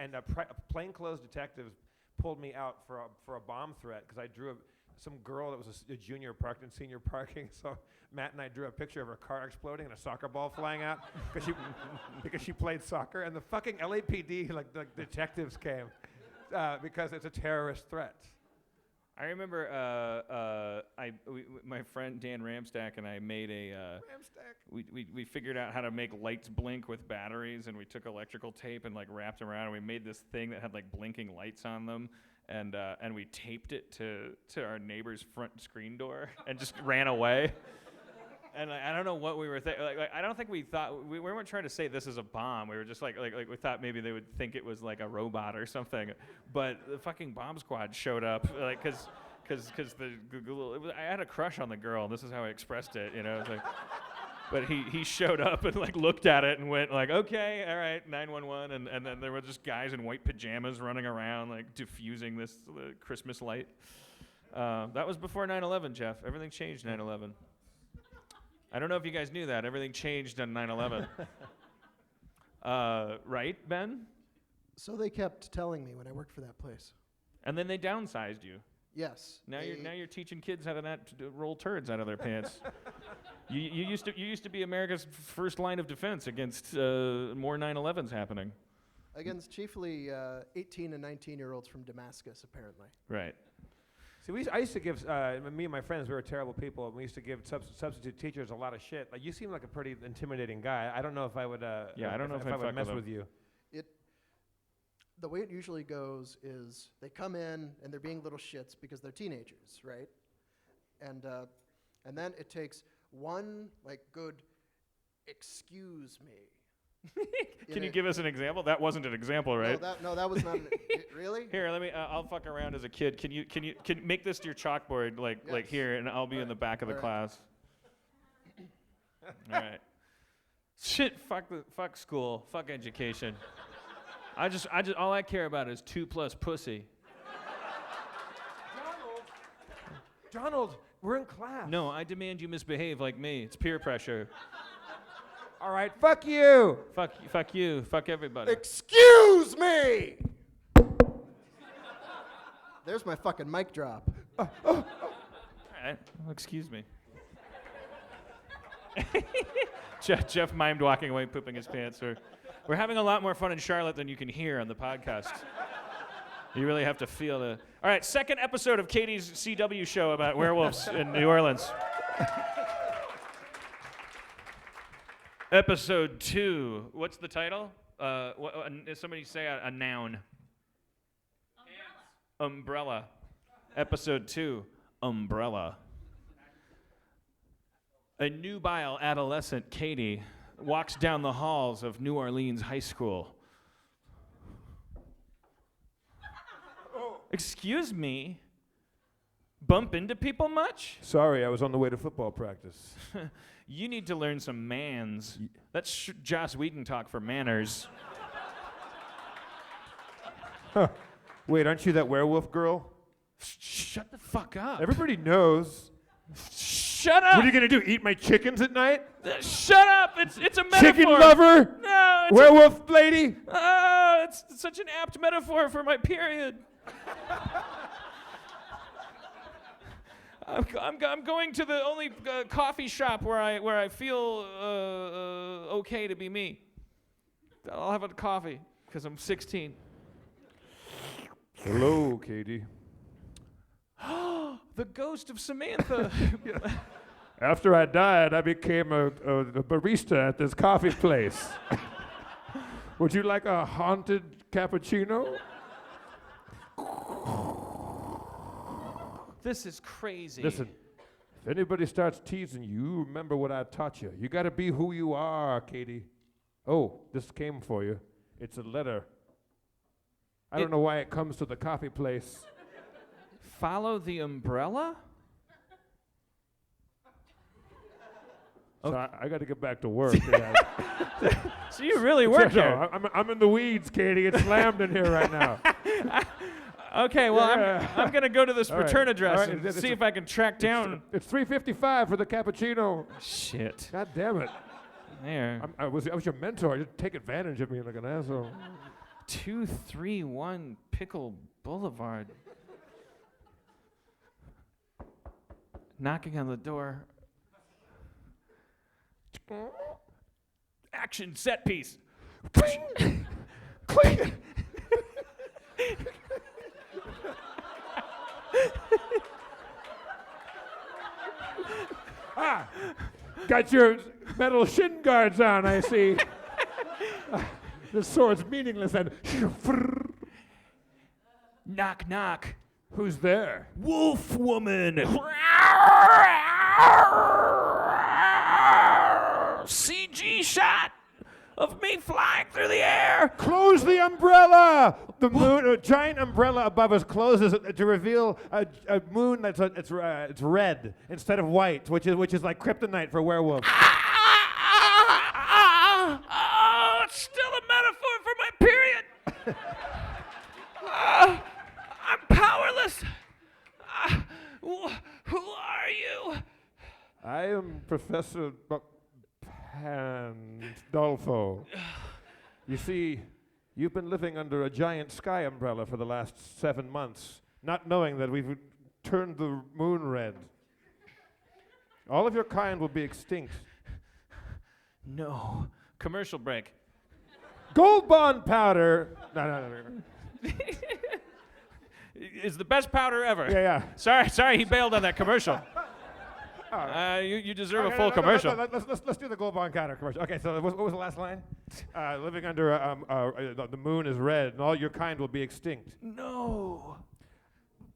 plainclothes detectives pulled me out for a bomb threat because I drew some girl that was a junior parked in senior parking. So Matt and I drew a picture of her car exploding and a soccer ball flying out because she played soccer. And the fucking LAPD, like the detectives came because it's a terrorist threat. I remember my friend Dan Ramstack and I made we figured out how to make lights blink with batteries, and we took electrical tape and like wrapped around, and we made this thing that had like blinking lights on them, and we taped it to our neighbor's front screen door and just ran away. And I don't know what we were thinking. Like, I don't think we thought we weren't trying to say this is a bomb. We were just like we thought maybe they would think it was like a robot or something. But the fucking bomb squad showed up, like, because I had a crush on the girl. And this is how I expressed it, you know. It's like, but he showed up and like looked at it and went like, okay, all right, 911, and then there were just guys in white pajamas running around like diffusing this Christmas light. That was before 9/11, Jeff. Everything changed 9/11. I don't know if you guys knew that. Everything changed on 9/11. Right, Ben? So they kept telling me when I worked for that place. And then they downsized you. Yes. Now you're teaching kids how to roll turds out of their pants. You used to be America's first line of defense against more 9/11s happening. Against chiefly 18 and 19-year-olds from Damascus, apparently. Right. See, I used to give, me and my friends, we were terrible people, and we used to give substitute teachers a lot of shit. Like, you seem like a pretty intimidating guy. I don't know if I would, I don't know if I would mess with you. The way it usually goes is they come in, and they're being little shits because they're teenagers, right? And then it takes one, like, good, excuse me. Can you give us an example? That wasn't an example, right? No, that was not. Really? Here, let me. I'll fuck around as a kid. Can you make this your chalkboard, like here, and I'll be in the back of the class. All right. Shit. Fuck school. Fuck education. I just all I care about is 2+ pussy. Donald, we're in class. No, I demand you misbehave like me. It's peer pressure. All right, fuck you. Fuck you. Fuck everybody. Excuse me. There's my fucking mic drop. All right. Well, excuse me. Jeff mimed walking away, pooping his pants. We're having a lot more fun in Charlotte than you can hear on the podcast. You really have to feel the... All right, second episode of Katie's CW show about werewolves in New Orleans. Episode 2. What's the title? Somebody say a noun. Umbrella. Umbrella. Episode 2, Umbrella. A nubile adolescent, Katie, walks down the halls of New Orleans High School. Excuse me? Bump into people much? Sorry, I was on the way to football practice. You need to learn some mans. That's Joss Whedon talk for manners. Wait, aren't you that werewolf girl? Shut the fuck up. Everybody knows. Shut up. What are you gonna do? Eat my chickens at night? Shut up. It's a metaphor. Chicken lover? No. It's Werewolf lady? it's such an apt metaphor for my period. I'm going to the only coffee shop where I feel okay to be me. I'll have a coffee because I'm 16. Hello, Katie. The ghost of Samantha. After I died, I became a barista at this coffee place. Would you like a haunted cappuccino? This is crazy. Listen, if anybody starts teasing you, remember what I taught you. You gotta be who you are, Katie. Oh, this came for you. It's a letter. I don't know why it comes to the coffee place. Follow the umbrella? So I got to get back to work. So you really work here. I'm in the weeds, Katie. It's slammed in here right now. Okay, well, Yeah. I'm going to go to this All right. return address All right, and it's see a- if I can track down. It's $3.55 for the cappuccino. Shit. God damn it. There. I was your mentor. Just take advantage of me like an asshole. 231 Pickle Boulevard. Knocking on the door. Action set piece. Cling! Got your metal shin guards on, I see. This sword's meaningless and... Knock, knock. Who's there? Wolf woman. CG shot of me flying through the air. Close the umbrella! The moon, a giant umbrella above us closes to reveal a moon that's it's red instead of white, which is like kryptonite for werewolves. Oh, it's still a metaphor for my period. I'm powerless. Who are you? I am Professor Pandolfo. You see, you've been living under a giant sky umbrella for the last 7 months, not knowing that we've turned the moon red. All of your kind will be extinct. No. Commercial break. Gold bond powder. No. Is the best powder ever. Yeah. Sorry, he bailed on that commercial. You deserve a full commercial. Let's do the gold bond powder commercial. Okay, so what was the last line? Living under the moon is red, and all your kind will be extinct. No.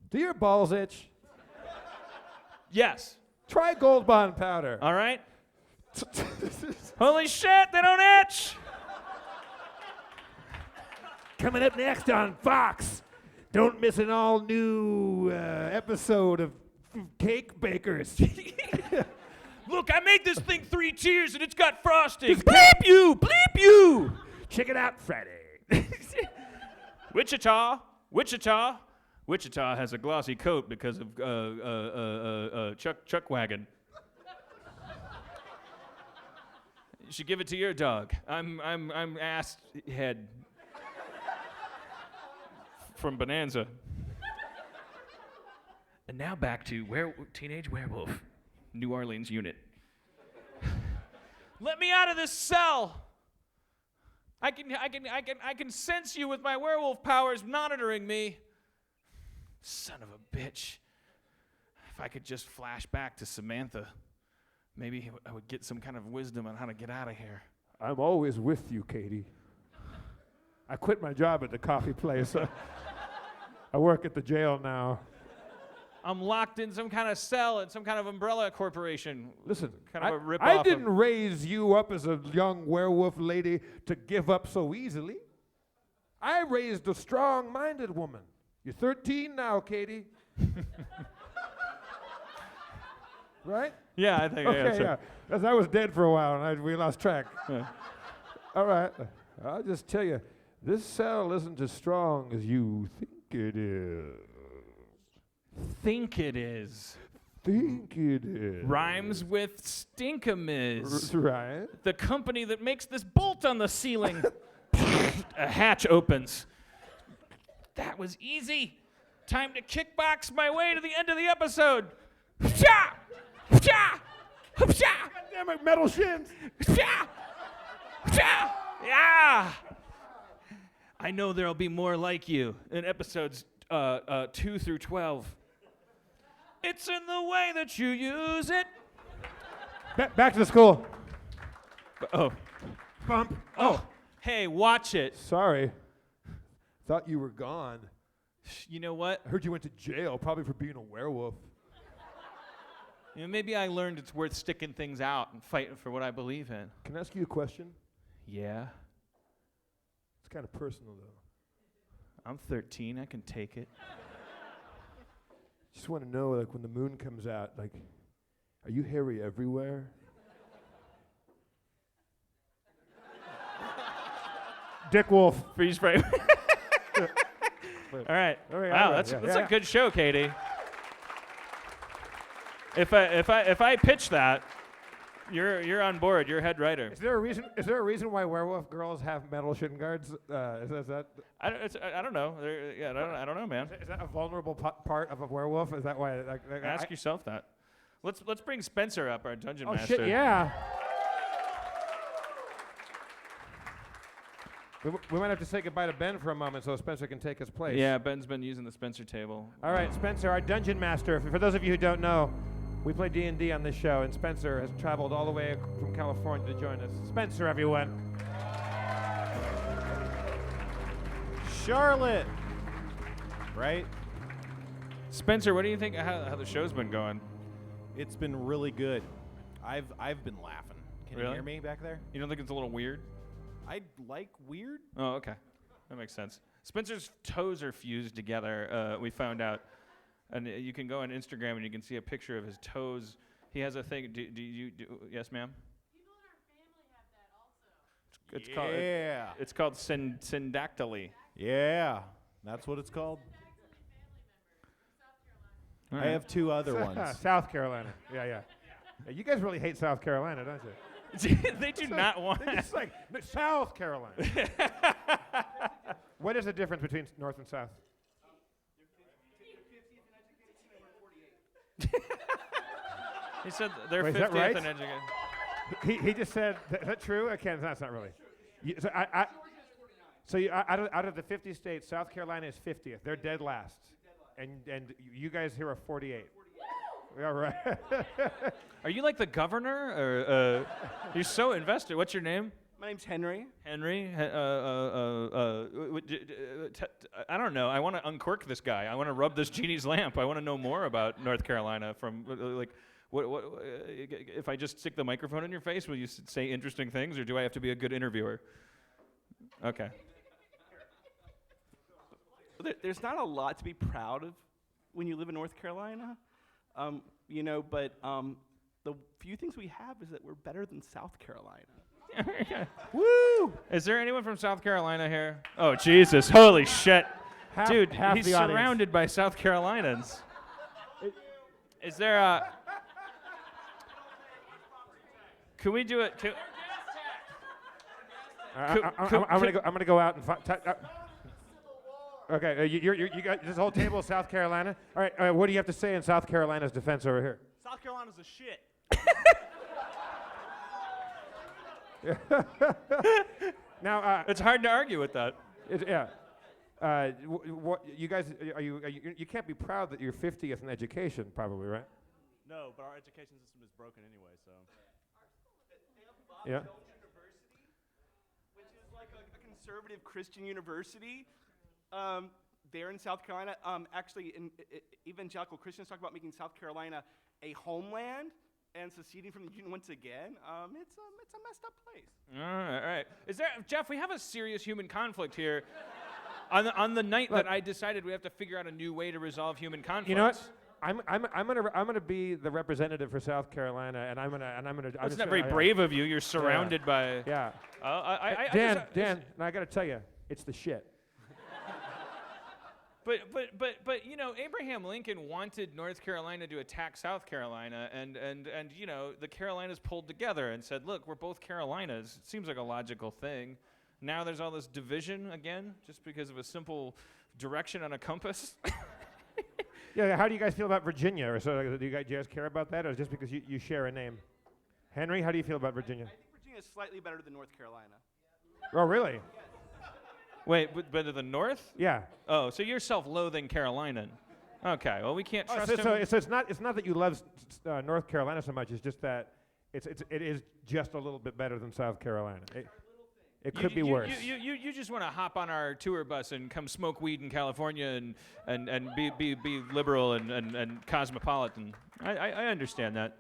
Do your balls itch? Yes. Try gold bond powder. All right. Holy shit, they don't itch. Coming up next on Fox, don't miss an all-new episode of Cake Bakers. Look, I made this thing 3 tiers and it's got frosting. Bleep you! Bleep you! Check it out Friday. Wichita has a glossy coat because of Chuck Wagon. You should give it to your dog. I'm ass head from Bonanza. And now back to Teenage Werewolf, New Orleans unit. Let me out of this cell. I can sense you with my werewolf powers monitoring me. Son of a bitch. If I could just flash back to Samantha, maybe I would get some kind of wisdom on how to get out of here. I'm always with you, Katie. I quit my job at the coffee place. I work at the jail now. I'm locked in some kind of cell in some kind of umbrella corporation. Listen, Kind of a rip-off I of- didn't raise you up as a young werewolf lady to give up so easily. I raised a strong-minded woman. You're 13 now, Katie. Right? Yeah, I think. Okay, yeah. As I was dead for a while, and we lost track. Yeah. All right. I'll just tell you, this cell isn't as strong as you think it is. Think it is. Think it is. Rhymes with Stinkamiz. Right. The company that makes this bolt on the ceiling. A hatch opens. That was easy. Time to kickbox my way to the end of the episode. Psha! Psha! Psha! Damn it, metal shins. Psha! Psha! Yeah! I know there'll be more like you in episodes 2 through 12. It's in the way that you use it. Back to the school. Oh. Bump. Oh. Hey, watch it. Sorry. Thought you were gone. You know what? I heard you went to jail, probably for being a werewolf. You know, maybe I learned it's worth sticking things out and fighting for what I believe in. Can I ask you a question? Yeah. It's kind of personal, though. I'm 13. I can take it. Just want to know, like, when the moon comes out, like, are you hairy everywhere? Dick Wolf. Freeze frame. All right. Wow, that's a good show, Katie. If I pitch that, you're on board. You're head writer. Is there a reason why werewolf girls have metal shin guards? Is that? I don't know. I don't know, man. Is that a vulnerable part of a werewolf? Is that why? Ask yourself that. Let's bring Spencer up, our dungeon master. Oh shit! Yeah. We might have to say goodbye to Ben for a moment so Spencer can take his place. Yeah, Ben's been using the Spencer table. All right, Spencer, our dungeon master. For those of you who don't know, we play D&D on this show, and Spencer has traveled all the way from California to join us. Spencer, everyone. Charlotte. Right? Spencer, what do you think how the show's been going? It's been really good. I've been laughing. Can you Really? hear me back there? You don't think it's a little weird? I like weird. Oh, okay. That makes sense. Spencer's toes are fused together, we found out. And you can go on Instagram and you can see a picture of his toes. He has a thing. Do you? Yes, ma'am? People in our family have that also. It's called syndactyly. Yeah. That's what it's called. All I right. have two other ones. South Carolina. Yeah. You guys really hate South Carolina, don't you? They do not want. It's like South Carolina. What is the difference between North and South? He said they're Wait, is that 50th right? in education. He just said, is that true? I can't, that's not really. Out of the 50 states, South Carolina is 50th. They're dead last. And you guys here are 48. All right. Are you like the governor? Or you're so invested. What's your name? My name's Henry. Henry? I don't know. I want to uncork this guy. I want to rub this genie's lamp. I want to know more about North Carolina from, like, what if I just stick the microphone in your face, will you say interesting things, or do I have to be a good interviewer? Okay. There's not a lot to be proud of when you live in North Carolina, but the few things we have is that we're better than South Carolina. Woo! Is there anyone from South Carolina here? Oh, Jesus. Holy shit. Dude, half he's the audience. surrounded by South Carolinians. Is there a... Can we do it? I'm gonna go out and okay, you got this whole table of South Carolina. All right, what do you have to say in South Carolina's defense over here? South Carolina's a shit. Now, It's hard to argue with that. what you guys are you can't be proud that you're 50th in education, probably, right? No, but our education system is broken anyway, so. Yeah. University, which is like a conservative Christian university. there in South Carolina. Actually, evangelical Christians talk about making South Carolina a homeland and seceding from the Union once again. It's a messed up place. All right. Is there, Jeff? We have a serious human conflict here. On the night that I decided we have to figure out a new way to resolve human conflicts. You know what? I'm gonna be the representative for South Carolina, and I'm gonna. That's not very brave of you. You're surrounded by. Yeah. Dan, I gotta tell you, it's the shit. But you know, Abraham Lincoln wanted North Carolina to attack South Carolina, and you know, the Carolinas pulled together and said, look, we're both Carolinas. It seems like a logical thing. Now there's all this division again, just because of a simple direction on a compass. Yeah, how do you guys feel about Virginia? Or so, do you guys care about that, or just because you share a name? Henry, how do you feel about Virginia? I think Virginia is slightly better than North Carolina. Oh, really? Wait, better than North? Yeah. Oh, so you're self-loathing Carolinian. Okay, well, we can't trust him. So it's not that you love North Carolina so much. It's just that it is just a little bit better than South Carolina. It could be worse. You just want to hop on our tour bus and come smoke weed in California and be liberal and cosmopolitan. I understand that.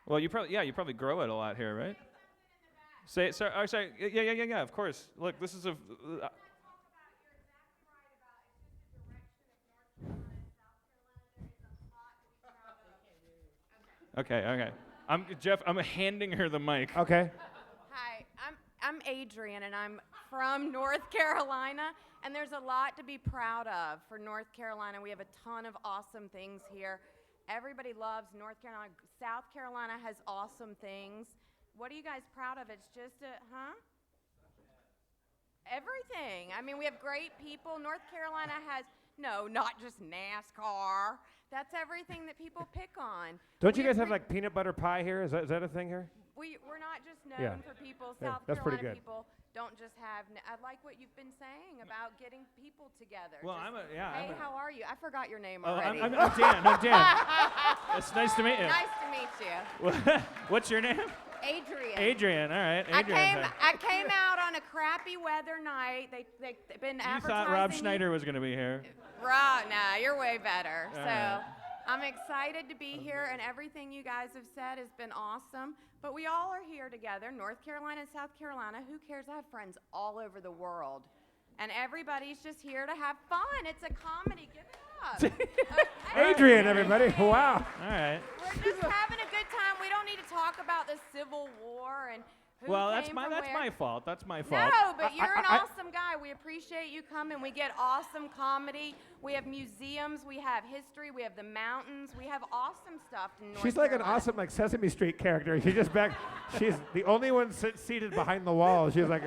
Well, you probably grow it a lot here, right? Sorry. Yeah. Of course. Look, this is a. Okay. Jeff. I'm handing her the mic. Okay. Hi, I'm Adrian, and I'm from North Carolina, and there's a lot to be proud of for North Carolina. We have a ton of awesome things here. Everybody loves North Carolina. South Carolina has awesome things. What are you guys proud of? It's just everything. I mean, we have great people. North Carolina has, not just NASCAR. That's everything that people pick on. Don't you guys have like peanut butter pie here? Is that a thing here? We're not just known for people. South that's pretty Carolina good. people don't just have. I like what you've been saying about getting people together. Well, Hey, how are you? I forgot your name Oh, already. I'm Dan. I'm Dan. It's nice to meet you. Nice to meet you. What's your name? Adrian. Adrian. All right. Adrian. I came out on a crappy weather night. They've been You advertising. thought Rob Schneider was going to be here. Right. Nah, you're way better. All So right. I'm excited to be here, and everything you guys have said has been awesome. But we all are here together, North Carolina and South Carolina. Who cares? I have friends all over the world. And everybody's just here to have fun. It's a comedy. Give it up. Adrian, everybody. Wow. All right. We're just having a good time. We don't need to talk about the Civil War and who Well, came that's from my where. fault. That's my fault. No, but you're an awesome guy. We appreciate you coming. We get awesome comedy. We have museums. We have history. We have the mountains. We have awesome stuff in North She's like an Carolina. awesome Sesame Street character. She's the only one seated behind the wall. She's like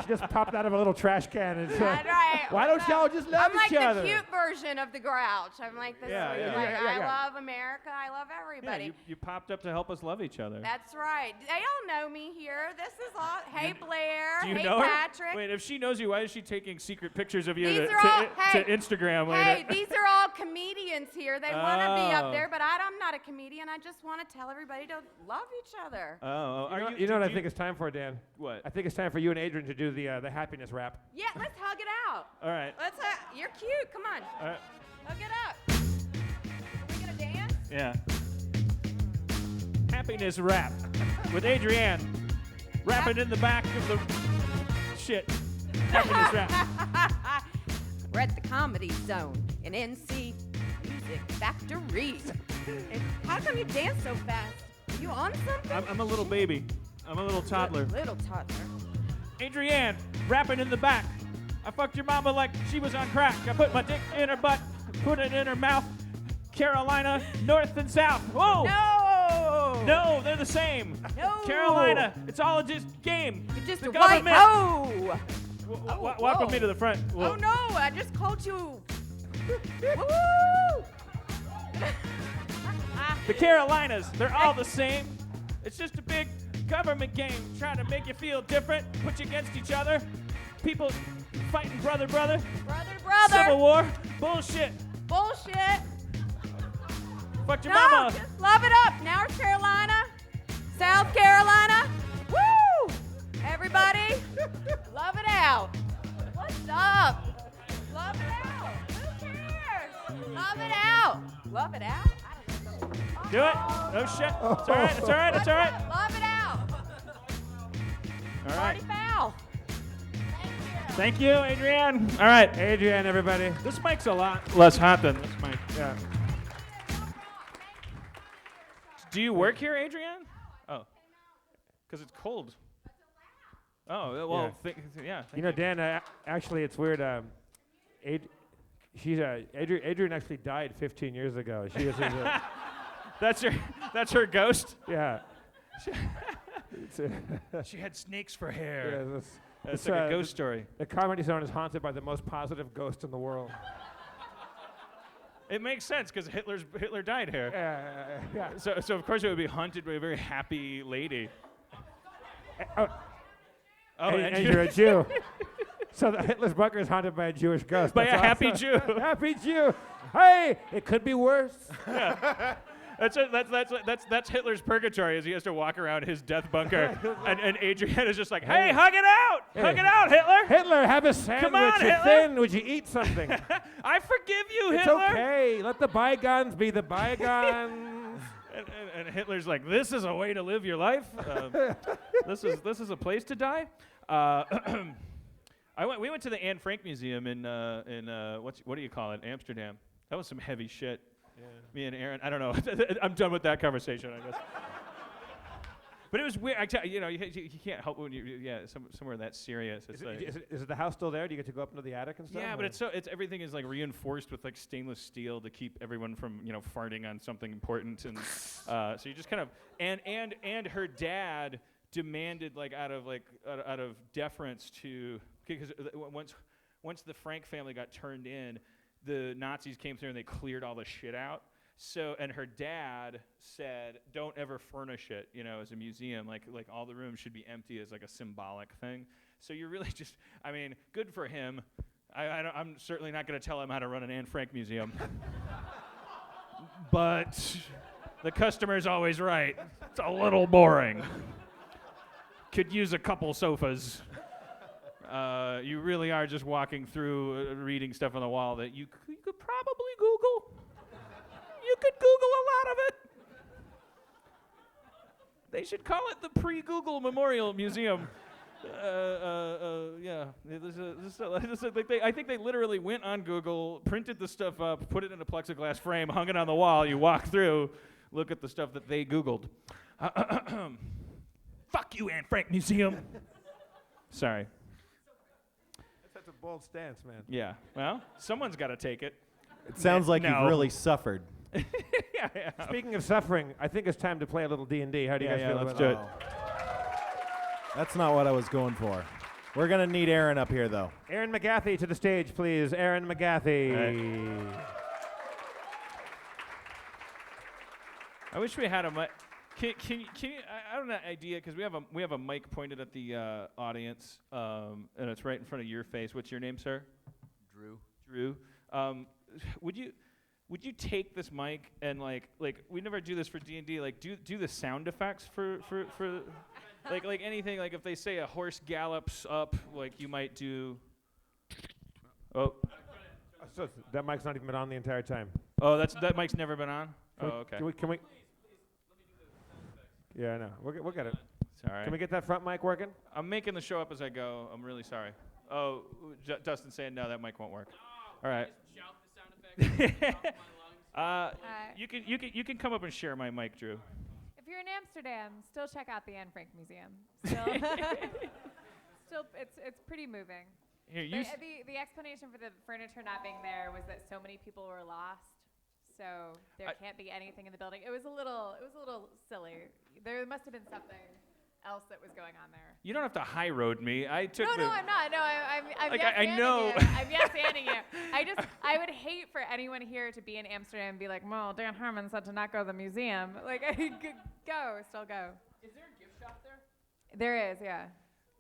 she just popped out of a little trash can. And That's right. Why don't y'all just love I'm like each other? the cute version of the Grouch. I'm like this. I love America. I love everybody. Yeah, you popped up to help us love each other. That's right. They all know me here. This is all. Hey, Blair. Do you hey, know Patrick. her? Wait, if she knows you, why is she taking secret pictures of you These to are all- hey, Instagram Hey, later? these are all comedians here. They want to be Oh. up there, but I'm not a comedian. I just want to tell everybody to love each other. Oh, are You know what I think it's time for, Dan? What? I think it's time for you and Adrian to do the happiness rap. Yeah, let's hug it out. All right. You're cute. Come on. All right. Hug it up. Are we gonna dance? Yeah. Happiness rap with Adrienne. Rapping in the back of the shit. Happiness rap. We're at the Comedy Zone in NC Music Factory. And how come you dance so fast? Are you on something? I'm a little baby. I'm a little toddler. Little toddler. Adrienne, rapping in the back. I fucked your mama like she was on crack. I put my dick in her butt, put it in her mouth. Carolina, north and south. Whoa! No, they're the same. No. Carolina, it's all just game. You're just the a white government. hoe. Walk with whoa. me to the front. Whoa. Oh no, I just called you. Woo! The Carolinas, they're all the same. It's just a big government game trying to make you feel different, put you against each other. People fighting brother. Brother. Civil war. Bullshit. Bullshit. Fuck your No, mama. just love it up. North Carolina, South Carolina. Woo! Everybody, love it out. What's up? Do it. No shit. It's all right. It's all right. It's all right. Love it out. All Party right. foul. Thank you, Adrienne. All right. Adrienne, everybody. This mic's a lot less hot than this mic. Yeah. Do you work here, Adrienne? Oh. Because it's cold. Oh, well, yeah. You know, Dan, actually, it's weird. Adrienne actually died 15 years ago. She is That's her ghost? yeah. She had snakes for hair. Yeah, That's like a ghost story. The Comedy Zone is haunted by the most positive ghost in the world. It makes sense because Hitler died here. Yeah. So of course it would be haunted by a very happy lady. And you're a Jew. So the Hitler's bunker is haunted by a Jewish ghost. By That's a happy awesome. Jew. Happy Jew. Hey, it could be worse. That's Hitler's purgatory, as he has to walk around his death bunker, and Adrienne is just like, hey, hug it out, hug it out, Hitler. Hitler, have a sandwich. Come on, You're Hitler. thin. Would you eat something? I forgive you, It's Hitler. okay. Let the bygones be the bygones. And Hitler's like, this is a way to live your life. This is a place to die. We went to the Anne Frank Museum in what do you call it, Amsterdam. That was some heavy shit. Yeah. Me and Aaron, I don't know. I'm done with that conversation, I guess. But it was weird. You can't help when somewhere that serious. It's Is it the house still there? Do you get to go up into the attic and stuff? yeah, but it's everything is like reinforced with like stainless steel to keep everyone from farting on something important, and so you just kind of and her dad demanded like out of deference to, because once the Frank family got turned in, the Nazis came through and they cleared all the shit out. So, and her dad said, don't ever furnish it, as a museum. Like all the rooms should be empty as like a symbolic thing. So you're really just, good for him. I'm certainly not going to tell him how to run an Anne Frank museum. But the customer's always right. It's a little boring. Could use a couple sofas. You really are just walking through, reading stuff on the wall that you could probably Google. You could Google a lot of it. They should call it the pre-Google Memorial Museum. Yeah. I think they literally went on Google, printed the stuff up, put it in a plexiglass frame, hung it on the wall. You walk through, look at the stuff that they Googled. Fuck you, Anne Frank Museum. Sorry. That's a bold stance, man. Yeah. Well, someone's got to take it. It sounds like No. you've really suffered. Yeah. Speaking of suffering, I think it's time to play a little D&D. How do you guys feel let's about do that? it. That's not what I was going for. We're going to need Aaron up here, though. Aaron McGathy to the stage, please. Aaron McGathy. I wish we had a mic. Can you, I don't have an idea, because we have a mic pointed at the audience, and it's right in front of your face. What's your name, sir? Drew. Would you take this mic and like we never do this for D&D, like do the sound effects for like anything, like if they say a horse gallops up, like you might do. Oh. So that mic's not even been on the entire time. Oh, that mic's never been on. Okay. Can we? Yeah, I know. We'll get it. Sorry. Can we get that front mic working? I'm making the show up as I go. I'm really sorry. Oh, Dustin's saying no, that mic won't work. All right. You can come up and share my mic, Drew. If you're in Amsterdam, still check out the Anne Frank Museum. Still, it's pretty moving. Here, The explanation for the furniture not being there was that so many people were lost, so there can't be anything in the building. It was a little silly. There must have been something else that was going on there. You don't have to high road me. I took No, I'm not. No, I'm Like, yes-anding I know. you. I'm yes-anding you. I would hate for anyone here to be in Amsterdam and be like, well, Dan Harmon said to not go to the museum. Like, still go. Is there a gift shop there? There is, yeah.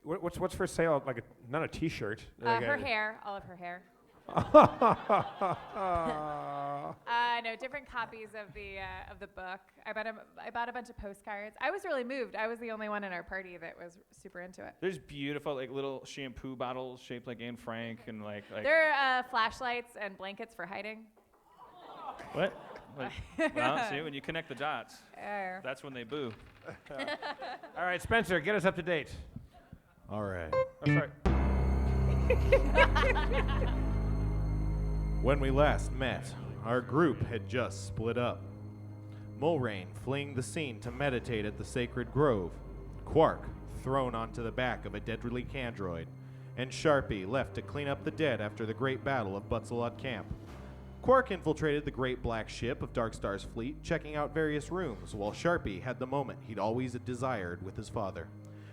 What's for sale? Like not a T-shirt. Her hair, all of her hair. No, different copies of the book. I bought a bunch of postcards. I was really moved. I was the only one in our party that was super into it. There's beautiful like little shampoo bottles shaped like Anne Frank and like. There are flashlights and blankets for hiding. What? Well, see, when you connect the dots, Oh. that's when they boo. All right, Spencer, get us up to date. All right. I'm sorry. When we last met, our group had just split up. Mulrain fleeing the scene to meditate at the sacred grove, Quark thrown onto the back of a deadly candroid, and Sharpie left to clean up the dead after the great battle of Butzelot Camp. Quark infiltrated the great black ship of Darkstar's fleet, checking out various rooms, while Sharpie had the moment he'd always desired with his father.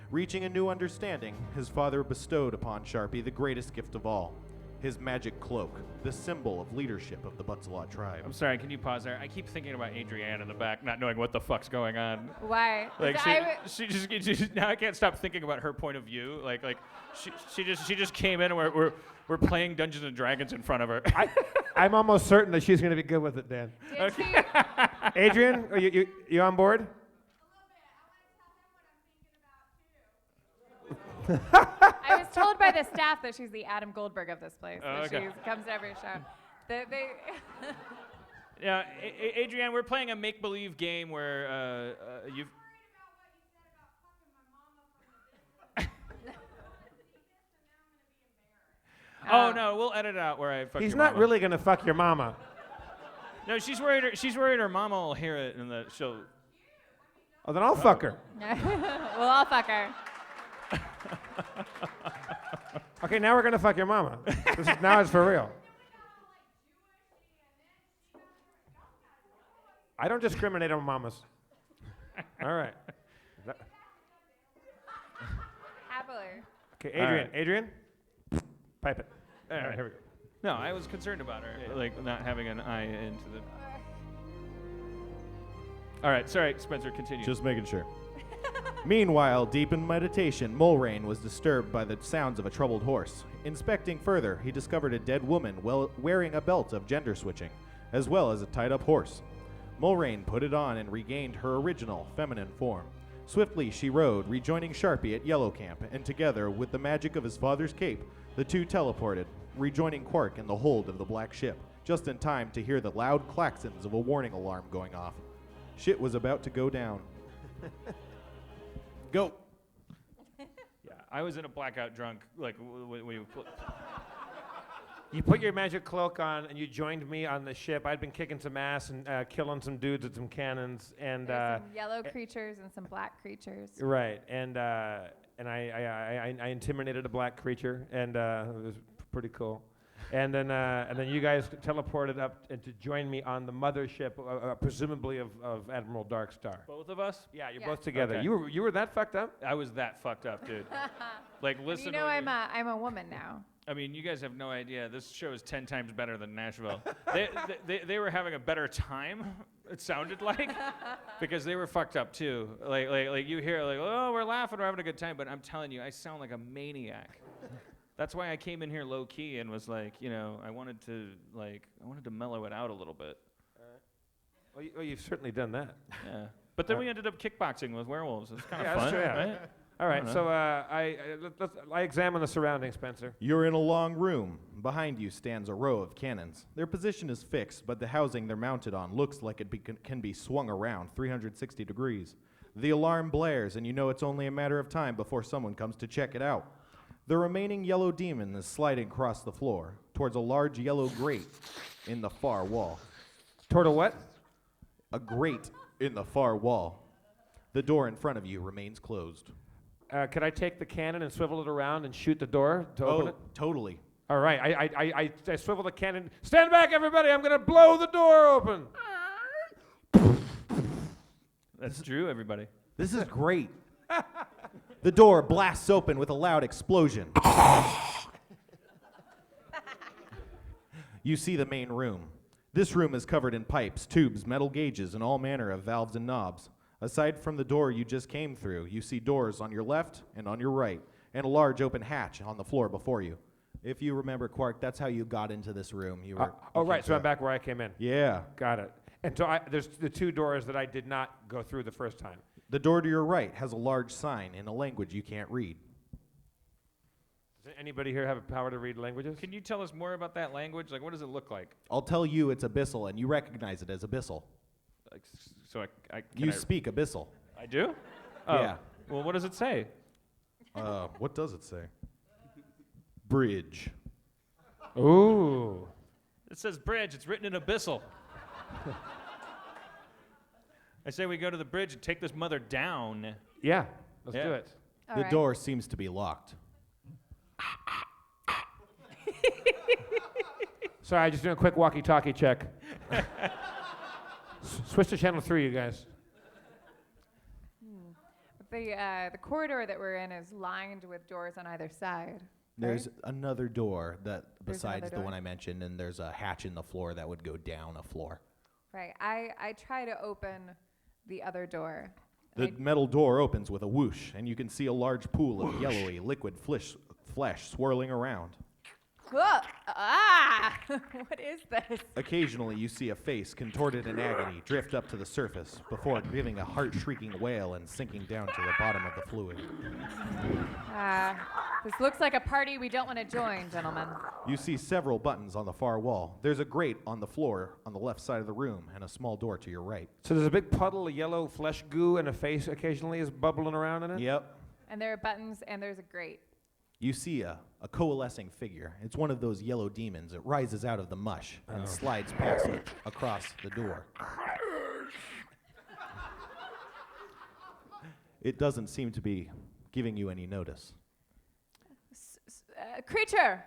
Reaching a new understanding, his father bestowed upon Sharpie the greatest gift of all, his magic cloak, the symbol of leadership of the Butzelot tribe. I'm sorry, can you pause there? I keep thinking about Adrienne in the back, not knowing what the fuck's going on. Why? Like Is she just now I can't stop thinking about her point of view. Like she just came in and we're playing Dungeons and Dragons in front of her. I'm almost certain that she's going to be good with it, Dan. Did she? Adrian, are you on board? I was told by the staff that she's the Adam Goldberg of this place. Oh, that okay. she comes to every show. They Yeah, Adrienne, we're playing a make-believe game where you've. Oh no, we'll edit it out where I fuck He's your not mama. really going to fuck your mama. No, she's worried her mama will hear it and that she'll. Oh, then I'll fuck her. Well, I'll fuck her. Okay, now we're going to fuck your mama. Now it's for real. I don't discriminate on mamas. All right. Happily. Okay, All Adrian. right. Adrian, pipe it. All right. Here we go. No, I was concerned about her, like not having an eye into the. All right, sorry, Spencer, continue. Just making sure. Meanwhile, deep in meditation, Mulrain was disturbed by the sounds of a troubled horse. Inspecting further, he discovered a dead woman wearing a belt of gender switching, as well as a tied-up horse. Mulrain put it on and regained her original feminine form. Swiftly she rode, rejoining Sharpie at Yellow Camp, and together, with the magic of his father's cape, the two teleported, rejoining Quark in the hold of the black ship, just in time to hear the loud klaxons of a warning alarm going off. Shit was about to go down. Go. Yeah, I was in a blackout drunk, like when you. You put your magic cloak on and you joined me on the ship. I'd been kicking some ass and killing some dudes with some cannons. And There's some yellow creatures and some black creatures. right, and I intimidated a black creature, and it was pretty cool. And then you guys teleported up to join me on the mothership, presumably of Admiral Darkstar. Both of us? Yeah, you're Yeah. both together. Okay. You were that fucked up? I was that fucked up, dude. Like, listen. You know, when I'm a woman now. I mean, you guys have no idea. This show is 10 times better than Nashville. They were having a better time, it sounded like, because they were fucked up too. Like you hear, like, oh, we're laughing, we're having a good time, but I'm telling you, I sound like a maniac. That's why I came in here low key and was like, you know, I wanted to mellow it out a little bit. Well, you've certainly done that. Yeah. But then we ended up kickboxing with werewolves. It was kind of Yeah, fun, that's true, yeah. right? All right, I don't so I examine the surroundings, Spencer. You're in a long room. Behind you stands a row of cannons. Their position is fixed, but the housing they're mounted on looks like it can be swung around 360 degrees. The alarm blares, and you know it's only a matter of time before someone comes to check it out. The remaining yellow demon is sliding across the floor towards a large yellow grate in the far wall. Toward a what? A grate in the far wall. The door in front of you remains closed. Could I take the cannon and swivel it around and shoot the door to open it? Totally. All right, I swivel the cannon. Stand back, everybody! I'm gonna blow the door open. That's Drew, everybody. This is great. The door blasts open with a loud explosion. You see the main room. This room is covered in pipes, tubes, metal gauges, and all manner of valves and knobs. Aside from the door you just came through, you see doors on your left and on your right, and a large open hatch on the floor before you. If you remember, Quark, that's how you got into this room. You Right, so I'm back where I came in. Yeah. Got it. And so there's the two doors that I did not go through the first time. The door to your right has a large sign in a language you can't read. Does anybody here have a power to read languages? Can you tell us more about that language? Like, what does it look like? I'll tell you it's abyssal, and you recognize it as abyssal. Like, so You speak abyssal. I do? Oh. Yeah. Well, what does it say? What does it say? Bridge. Ooh. It says bridge. It's written in abyssal. I say we go to the bridge and take this mother down. Yeah, let's Yeah. do it. All The right. door seems to be locked. Sorry, just doing a quick walkie-talkie check. Switch to channel 3, you guys. The corridor that we're in is lined with doors on either side. There's another door that There's besides another the door? one I mentioned, and there's a hatch in the floor that would go down a floor. Right. I try to open the other door. The metal door opens with a whoosh, and you can see a large pool of yellowy liquid flesh swirling around. What is this? Occasionally, you see a face contorted in agony drift up to the surface before giving a heart-shrieking wail and sinking down to the bottom of the fluid. This looks like a party we don't want to join, gentlemen. You see several buttons on the far wall. There's a grate on the floor on the left side of the room and a small door to your right. So there's a big puddle of yellow flesh goo and a face occasionally is bubbling around in it? Yep. And there are buttons and there's a grate. You see a coalescing figure. It's one of those yellow demons. It rises out of the mush and slides past it across the door. It doesn't seem to be giving you any notice. Creature!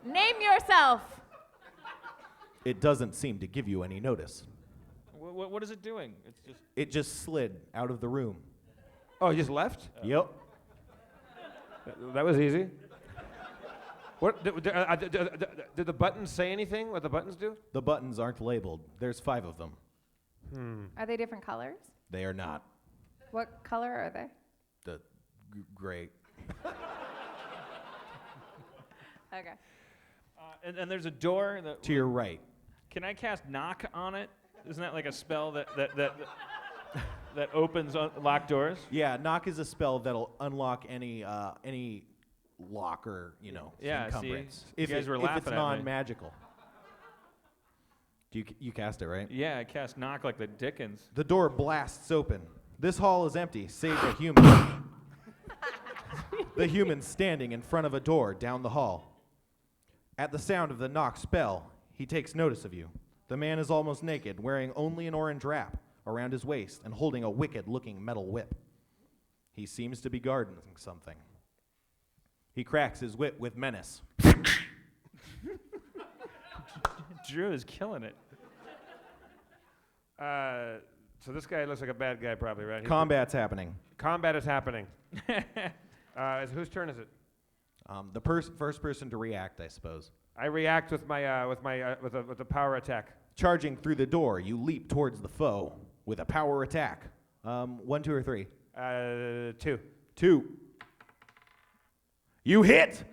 Name yourself! It doesn't seem to give you any notice. What is it doing? It's just. It just slid out of the room. Oh, you just left? Yep. That was easy. What did the buttons say anything? What the buttons do? The buttons aren't labeled. There's 5 of them. Are they different colors? They are not. What color are they? The gray. Okay. And there's a door that. To your right. Can I cast knock on it? Isn't that like a spell that opens locked doors? Yeah, knock is a spell that'll unlock any lock or Yeah, encumbrance. see? You guys were if laughing it's at me. non-magical. You cast it, right? Yeah, I cast knock like the Dickens. The door blasts open. This hall is empty, save a human. The human standing in front of a door down the hall. At the sound of the knock spell, he takes notice of you. The man is almost naked, wearing only an orange wrap around his waist and holding a wicked-looking metal whip. He seems to be guarding something. He cracks his whip with menace. Drew is killing it. So this guy looks like a bad guy probably, right? Combat's happening. Combat is happening. Whose turn is it? The first person to react, I suppose. I react with a power attack. Charging through the door, you leap towards the foe with a power attack. 1, 2, or 3? 2. 2. You hit!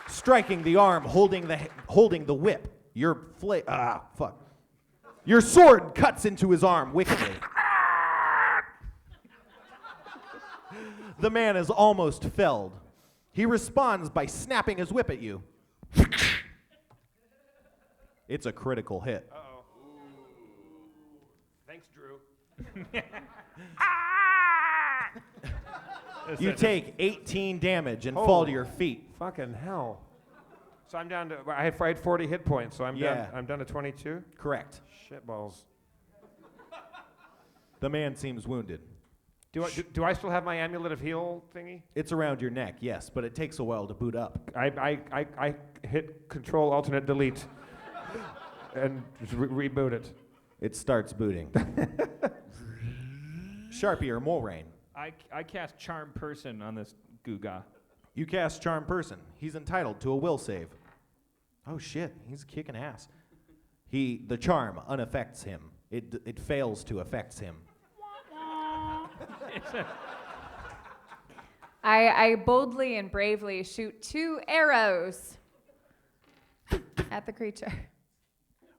Striking the arm, holding the whip. Your sword cuts into his arm wickedly. The man is almost felled. He responds by snapping his whip at you. It's a critical hit. Uh-oh. Thanks, Drew. You take 18 damage and fall to your feet. Fucking hell. So I'm down to, I had 40 hit points, so I'm Yeah. down to 22? Correct. Shitballs. The man seems wounded. Do I still have my amulet of heal thingy? It's around your neck, yes, but it takes a while to boot up. I hit Control Alternate Delete and just reboot it. It starts booting. Sharpie or Mulrain. I cast Charm Person on this Guga. You cast Charm Person. He's entitled to a will save. Oh shit, he's kicking ass. The charm unaffects him. It fails to affect him. I boldly and bravely shoot 2 arrows at the creature.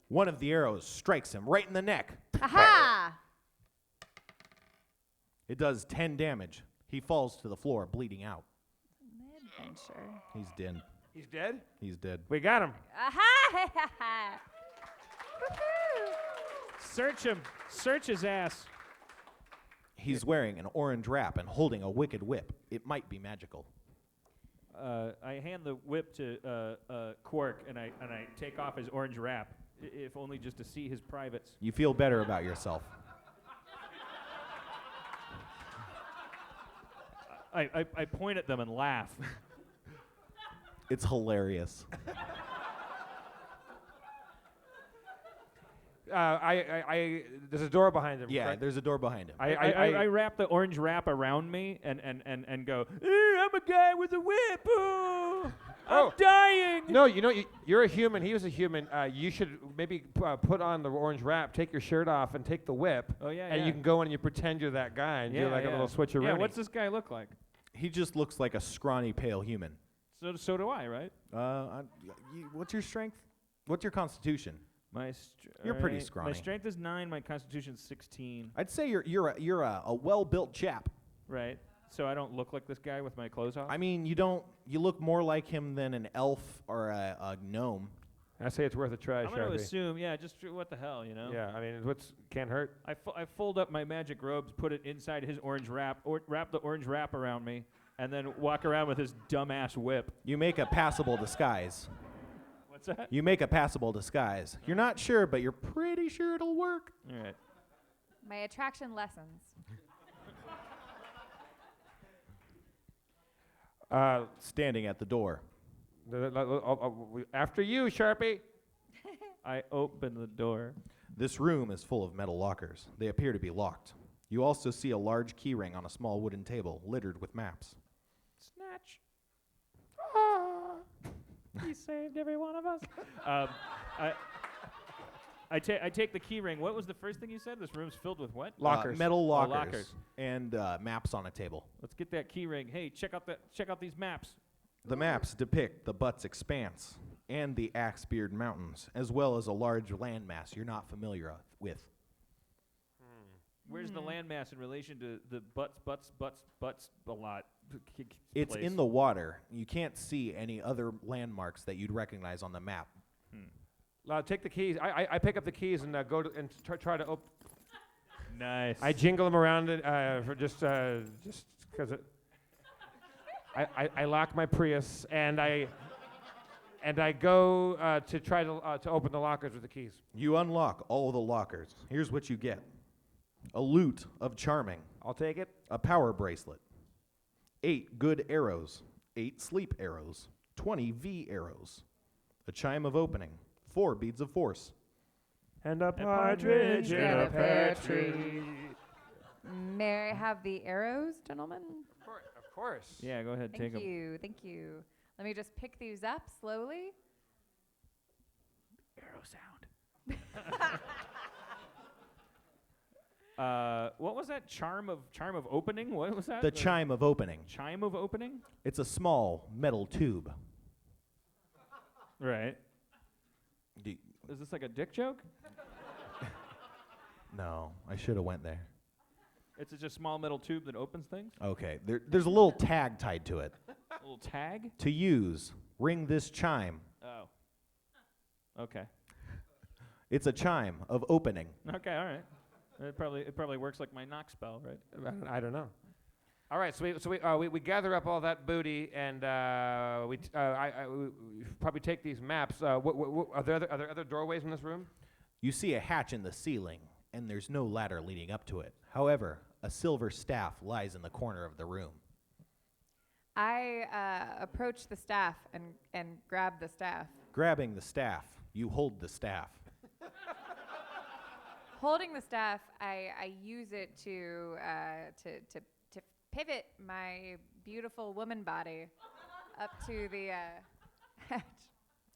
One of the arrows strikes him right in the neck. Aha! It does 10 damage. He falls to the floor, bleeding out. Adventure. He's dead. He's dead? He's dead. We got him. Aha! Search him. Search his ass. He's wearing an orange wrap and holding a wicked whip. It might be magical. I hand the whip to Quark, and I take off his orange wrap, if only just to see his privates. You feel better about yourself. I point at them and laugh. It's hilarious. There's a door behind him. Yeah, correct? there's a door behind him. I wrap the orange wrap around me and go, I'm a guy with a whip. Oh, I'm dying. No, you're a human. He was a human. You should maybe put on the orange wrap, take your shirt off, and take the whip. Oh, yeah, and yeah. you can go in and you pretend you're that guy and do like a little switcheroo. Yeah, what's this guy look like? He just looks like a scrawny, pale human. So do I, right? What's your strength? What's your constitution? You're pretty scrawny. My strength is 9. My constitution's 16. I'd say you're a well-built chap. Right. So I don't look like this guy with my clothes off. I mean, you look more like him than an elf or a gnome. I say it's worth a try, I'm going to Sharpie. assume, just what the hell, Yeah, I mean, can't hurt. I fold up my magic robes, put it inside his orange wrap, or wrap the orange wrap around me, and then walk around with his dumbass whip. You make a passable disguise. What's that? You make a passable disguise. You're not sure, but you're pretty sure it'll work. All right. My attraction lessons. Standing at the door. After you, Sharpie. I open the door. This room is full of metal lockers. They appear to be locked. You also see a large key ring on a small wooden table littered with maps. Snatch. He saved every one of us. I take the key ring. What was the first thing you said? This room's filled with what? Lockers. Metal lockers. Lockers. And maps on a table. Let's get that key ring. Hey, check out these maps. The maps depict the Butt's Expanse and the Axebeard Mountains, as well as a large landmass you're not familiar with. Where's the landmass in relation to the butts a lot? It's place? in the water. You can't see any other landmarks that you'd recognize on the map. Take the keys. I pick up the keys and go to and try to open. Nice. I jingle them around it for just because I lock my Prius and I go to try to open the lockers with the keys. You unlock all the lockers. Here's what you get. A lute of charming. I'll take it. A power bracelet. 8 good arrows. 8 sleep arrows. 20 V arrows. A chime of opening. 4 beads of force. And a partridge in a pear tree. May I have the arrows, gentlemen? Of course. Yeah, go ahead, take them. Thank you. Let me just pick these up slowly. Arrow sound. What was that? Charm of opening? What was that? The chime of opening. Chime of opening? It's a small metal tube. Right. Is this like a dick joke? No, I should have went there. It's just a small metal tube that opens things? Okay, there's a little tag tied to it. A little tag? To use, ring this chime. Oh. Okay. It's a chime of opening. Okay, all right. It probably works like my knock spell, right? I don't know. All right, so we gather up all that booty and we probably take these maps. Are there other doorways in this room? You see a hatch in the ceiling, and there's no ladder leading up to it. However, a silver staff lies in the corner of the room. I approach the staff and grab the staff. Grabbing the staff, you hold the staff. Holding the staff, I use it to pivot my beautiful woman body up to the hatch.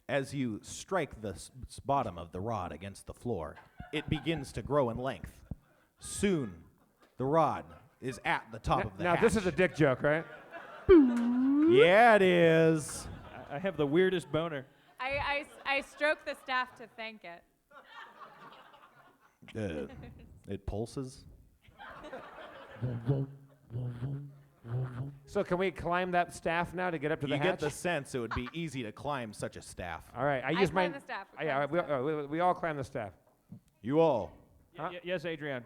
As you strike the bottom of the rod against the floor, it begins to grow in length. Soon, the rod is at the top of the hatch. Now, this is a dick joke, right? Yeah, it is. I have the weirdest boner. I stroke the staff to thank it. It pulses. So can we climb that staff now to get up to the You hatch? get the sense it would be easy to climb such a staff. All right, I use climb my. the staff. Yeah, we all climb the staff. You all. Huh? Yes, Adrienne.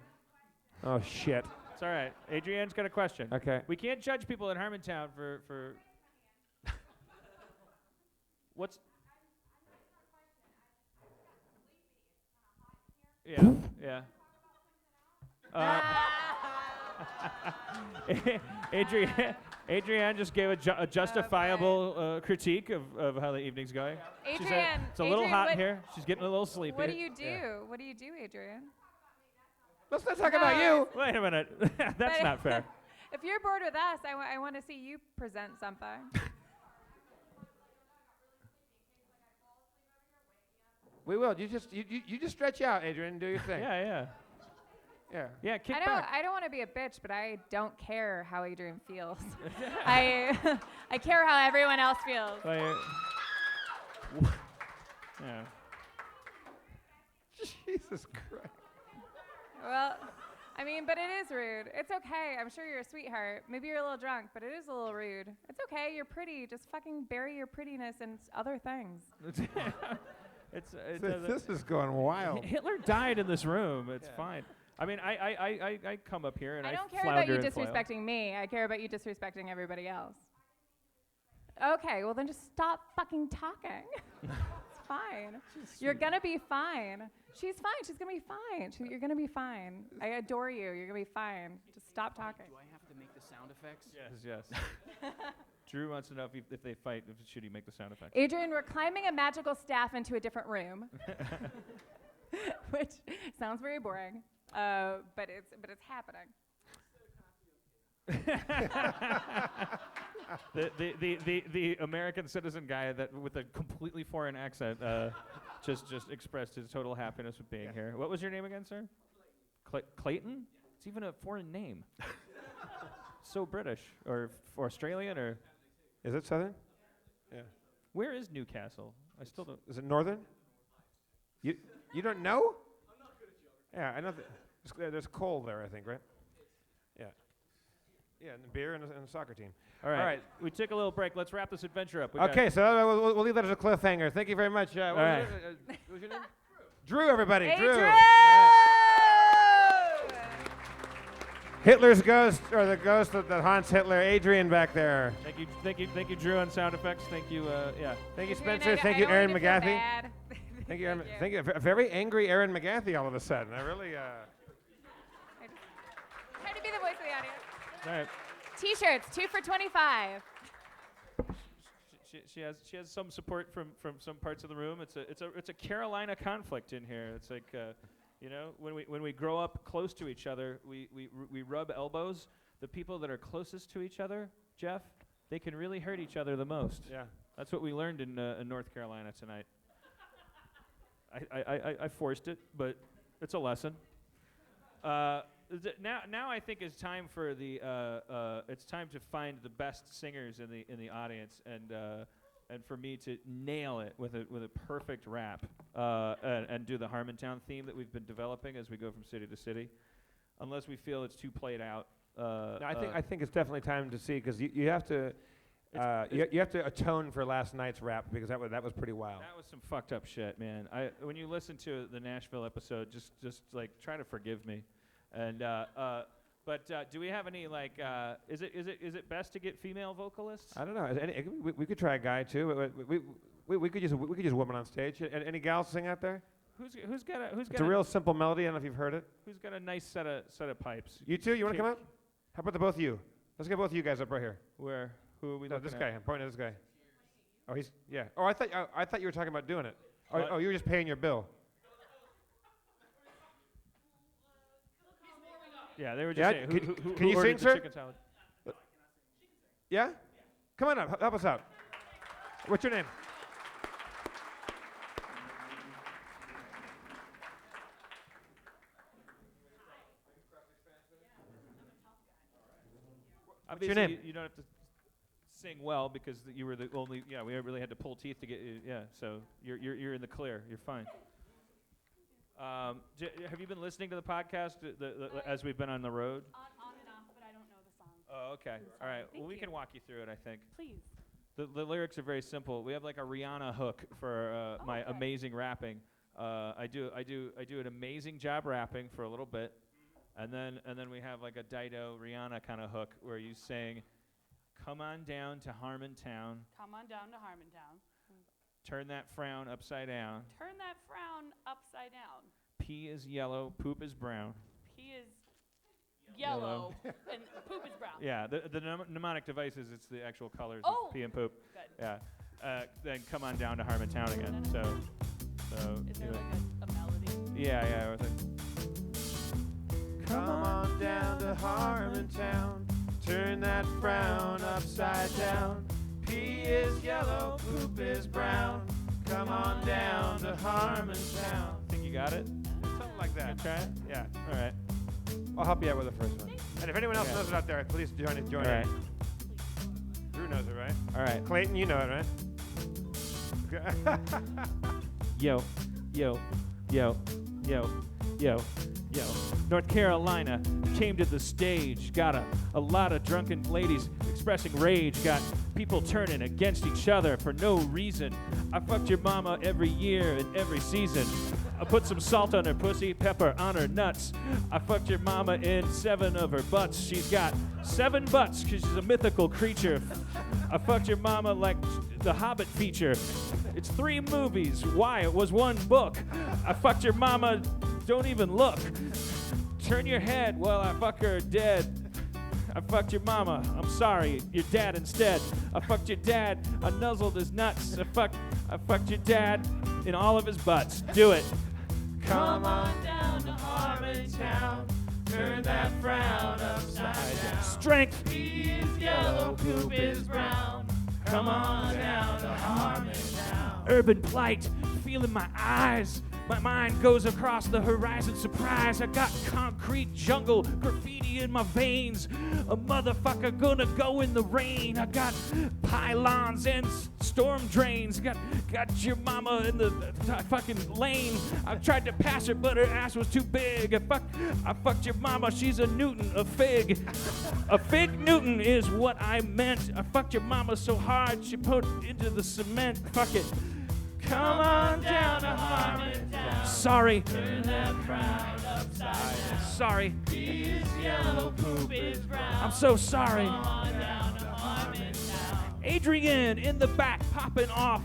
Oh shit. It's all right. Adrienne's got a question. Okay. We can't judge people in Harmontown for what's. Yeah, yeah. Adrienne just gave a justifiable critique of how the evening's going. She said Adrienne, it's a little Adrienne, hot what- here. She's getting a little sleepy. What do you do? Yeah. What do you do, Adrian? Let's not talk about you. Wait a minute. That's But- not fair. If you're bored with us, I want to see you present something. We will. You just stretch out, Adrian, and do your thing. Yeah. Yeah. Kick I back. don't want to be a bitch, but I don't care how Adrian feels. I care how everyone else feels. Yeah. Jesus Christ. Well, I mean, but it is rude. It's okay. I'm sure you're a sweetheart. Maybe you're a little drunk, but it is a little rude. It's okay. You're pretty. Just fucking bury your prettiness in other things. This is going wild. Hitler died in this room. It's fine. I mean, I come up here and I I don't care about you flounder and flail. disrespecting me. I care about you disrespecting everybody else. Okay, well then just stop fucking talking. It's fine. You're gonna be fine. She's fine. She's gonna be fine. You're gonna be fine. I adore you. You're gonna be fine. Just stop talking. Do I have to make the sound effects? Yes. Drew wants to know if they fight, should he make the sound effect? Adrian, we're climbing a magical staff into a different room, which sounds very boring, but it's happening. The American citizen guy that with a completely foreign accent just expressed his total happiness with being here. What was your name again, sir? Clayton? It's even a foreign name. So British or Australian or? Is it southern? Yeah. Where is Newcastle? I still don't. Is it northern? You don't know? I'm not good at geography. Yeah, I know. There's coal there, I think, right? Yeah. Yeah, and the beer and the soccer team. All right. All right. We took a little break. Let's wrap this adventure up. Okay, so we'll leave that as a cliffhanger. Thank you very much. What right. was your name? Drew, everybody. Hey, Drew. Drew! Hitler's ghost, or the ghost that haunts Hitler, Adrian back there. Thank you, Drew, on sound effects. Thank you, Thank you, Adrian, Spencer. Thank you, I don't Aaron want you to feel McGathy. bad. Thank you, Aaron. Thank you. A very angry Aaron McGathy all of a sudden. I really. Try to be the voice of the audience. All right. T-shirts, 2 for $25. She has some support from some parts of the room. It's a Carolina conflict in here. It's like when we grow up close to each other, we rub elbows. The people that are closest to each other, Jeff, they can really hurt each other the most. Yeah. That's what we learned in North Carolina tonight. I forced it, but it's a lesson. Now I think it's time for it's time to find the best singers in the audience and for me to nail it with a perfect rap and do the Harmontown theme that we've been developing as we go from city to city, unless we feel it's too played out. No, I think it's definitely time to see because you have to. You have to atone for last night's rap because that was pretty wild. That was some fucked up shit, man. When you listen to the Nashville episode, just like try to forgive me. And but do we have any like? Is it best to get female vocalists? I don't know. We could try a guy too. We could use a woman on stage. Any gals sing out there? Who's got It's a real simple melody. I don't know if you've heard it. Who's got a nice set of pipes? You two, you want to come up? How about the both of you? Let's get both of you guys up right here. Where? Who are we No, looking this at? guy. I'm pointing at this guy. Oh, yeah. Oh, I thought you were talking about doing it. Oh, you were just paying your bill. Yeah, they were just Yeah, saying. Who can you ordered sing, the sir? chicken salad? Yeah? Come on up. Help us out. What's your name? Obviously, your name? You don't have to sing well because you were the only. Yeah, we really had to pull teeth to get you. Yeah, so you're in the clear. You're fine. Have you been listening to the podcast as we've been on the road? On and off, but I don't know the song. Oh, Okay. All right. Thank Well, we you. can walk you through it, I think. Please. The lyrics are very simple. We have like a Rihanna hook for my okay. amazing rapping. I do an amazing job rapping for a little bit, and then we have like a Dido Rihanna kind of hook where you sing, "Come on down to Harmontown, Come on down to Harmontown. turn that frown upside down. Turn that frown upside down. P is yellow, poop is brown." P is yellow and poop is brown. Yeah, the mnemonic devices, it's the actual colors Oh, of P and poop. good. Yeah. Then come on down to Harmontown again. So Is you there know, like a melody? yeah. Or Come on down to Harmontown, turn that frown upside down. P is yellow, poop is brown. Come on down to Harmontown. Think you got it? Something like that. Try it? Yeah. All right. I'll help you out with the first one. And if anyone else Yeah. knows it out there, please join All it. right. Drew knows it, right? All right. Clayton, you know it, right? Yo, yo, yo, yo, yo, yo. North Carolina came to the stage. Got a lot of drunken ladies expressing rage. Got people turning against each other for no reason. I fucked your mama every year and every season. I put some salt on her pussy, pepper on her nuts. I fucked your mama in 7 of her butts. She's got 7 butts because she's a mythical creature. I fucked your mama like the Hobbit feature. It's 3 movies. Why? It was 1 book. I fucked your mama. Don't even look. Turn your head while I fuck her dead. I fucked your mama. I'm sorry. Your dad instead. I fucked your dad. I nuzzled his nuts. I fucked your dad in all of his butts. Do it. Come on down to Harmontown. Turn that frown upside down. Strength. P is yellow, poop is brown. Come on down to Harmontown. Urban plight, feeling my eyes. My mind goes across the horizon. Surprise, I got concrete jungle graffiti in my veins. A motherfucker gonna go in the rain. I got pylons and storm drains. Got your mama in the fucking lane. I tried to pass her, but her ass was too big. I fucked your mama. She's a Newton, a fig. A fig Newton is what I meant. I fucked your mama so hard she put into the cement. Fuck it. Come on down to Harmontown. Sorry. Turn that frown upside down. Sorry. P is yellow, poop is brown. I'm so sorry. Come on down to Harmontown. Adrian in the back popping off.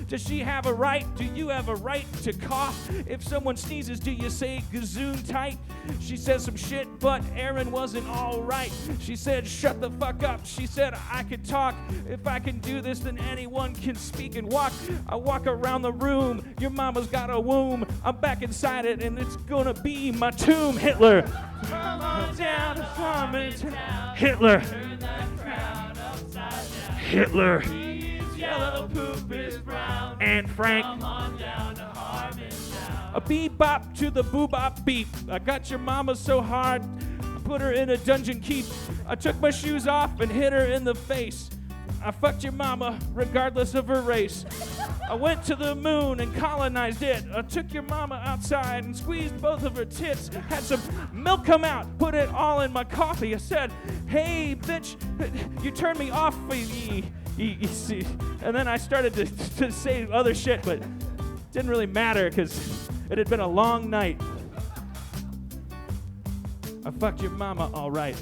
Does she have a right? Do you have a right to cough? If someone sneezes, do you say gazoon tight? She says some shit, but Aaron wasn't all right. She said, shut the fuck up. She said, I can talk. If I can do this, then anyone can speak and walk. I walk around the room. Your mama's got a womb. I'm back inside it, and it's gonna be my tomb. Hitler. Come on down to Harmontown. Hitler. Turn that frown upside down. Hitler. P is yellow, poop is brown. And Frank. Come on down to Harmontown. A bebop to the boobop beep. I got your mama so hard, I put her in a dungeon keep. I took my shoes off and hit her in the face. I fucked your mama regardless of her race. I went to the moon and colonized it. I took your mama outside and squeezed both of her tits. Had some milk come out, put it all in my coffee. I said, hey, bitch, you turned me off. You see. And then I started to say other shit, but didn't really matter because it had been a long night. I fucked your mama all right.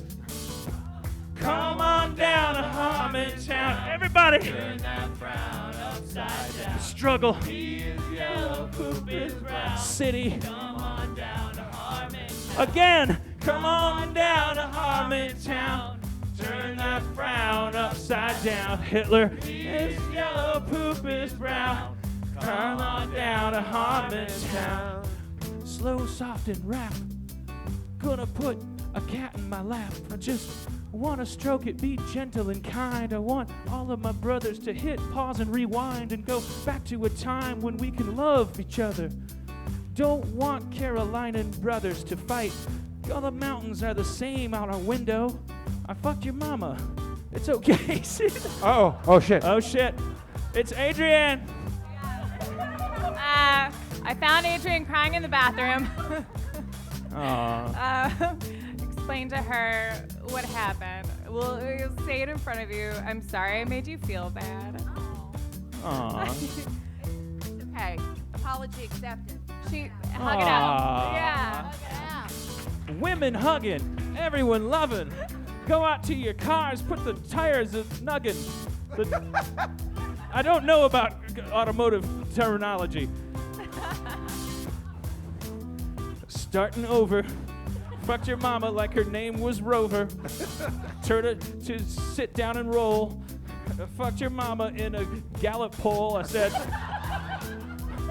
Come on down to Harmontown. Everybody. Turn that frown upside down. Struggle. P is yellow, poop is brown. City. Come on down to Harmontown. Again. Come on down to Harmontown. Turn that frown upside down. Hitler. P is yellow, poop is brown. Come on down to Harmontown. Slow, soft, and rap. Gonna put a cat in my lap. I just wanna stroke it, be gentle and kind. I want all of my brothers to hit pause and rewind and go back to a time when we can love each other. Don't want Carolinian brothers to fight. All the mountains are the same out our window. I fucked your mama. It's okay. Oh shit. Oh shit. It's Adrian. I found Adrian crying in the bathroom. Aww. explain to her what happened. We'll say it in front of you. I'm sorry I made you feel bad. Aw. Okay, apology accepted. She hug it out. Yeah. Women hugging, everyone loving. Go out to your cars, put the tires a nuggin. I don't know about automotive terminology. Starting over. Fucked your mama like her name was Rover. Told her to sit down and roll. Fucked your mama in a Gallup poll. I said,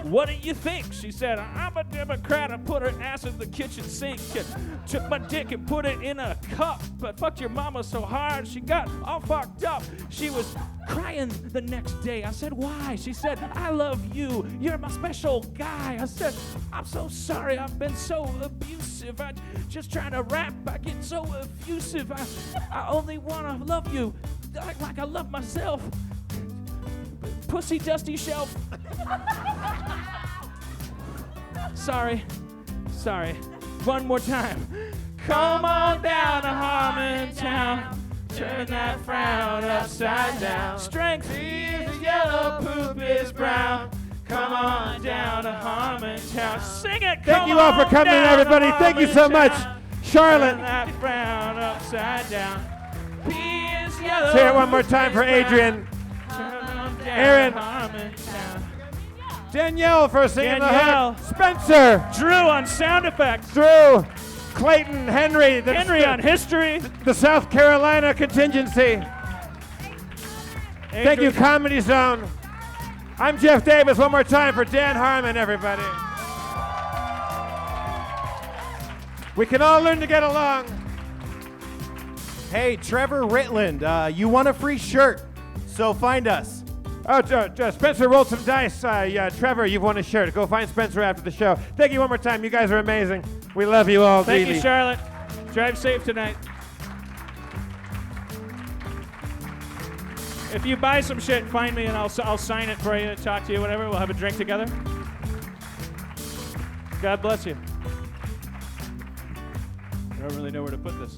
what do you think? She said, I'm a Democrat. I put her ass in the kitchen sink and took my dick and put it in a cup. But fucked your mama so hard she got all fucked up. She was crying the next day. I said, why? She said, I love you. You're my special guy. I said, I'm so sorry. I've been so abusive. I just trying to rap. I get so effusive. I only want to love you like I love myself. Pussy dusty shelf. Sorry. One more time. Come on down to Harmontown. Turn that frown upside down. Strength is yellow, poop is brown. Come on down to Harmontown. Sing it. Thank you all for coming, everybody. Thank you so much. Charlotte. Turn that frown upside down. P is yellow. Say it one more time for Adrian. Aaron. Danielle for singing the hook. Spencer. Drew on sound effects. Drew. Clayton. Henry. Henry on history. The South Carolina contingency. Thank you, Comedy Zone. I'm Jeff Davis. One more time for Dan Harmon, everybody. We can all learn to get along. Hey, Trevor Ritland, you want a free shirt, so find us. Oh, Spencer rolled some dice. Trevor, you've won a shirt. Go find Spencer after the show. Thank you one more time. You guys are amazing. We love you all. Thank dearly. you, Charlotte. Drive safe tonight. If you buy some shit, find me and I'll sign it for you, talk to you, whatever. We'll have a drink together. God bless you. I don't really know where to put this.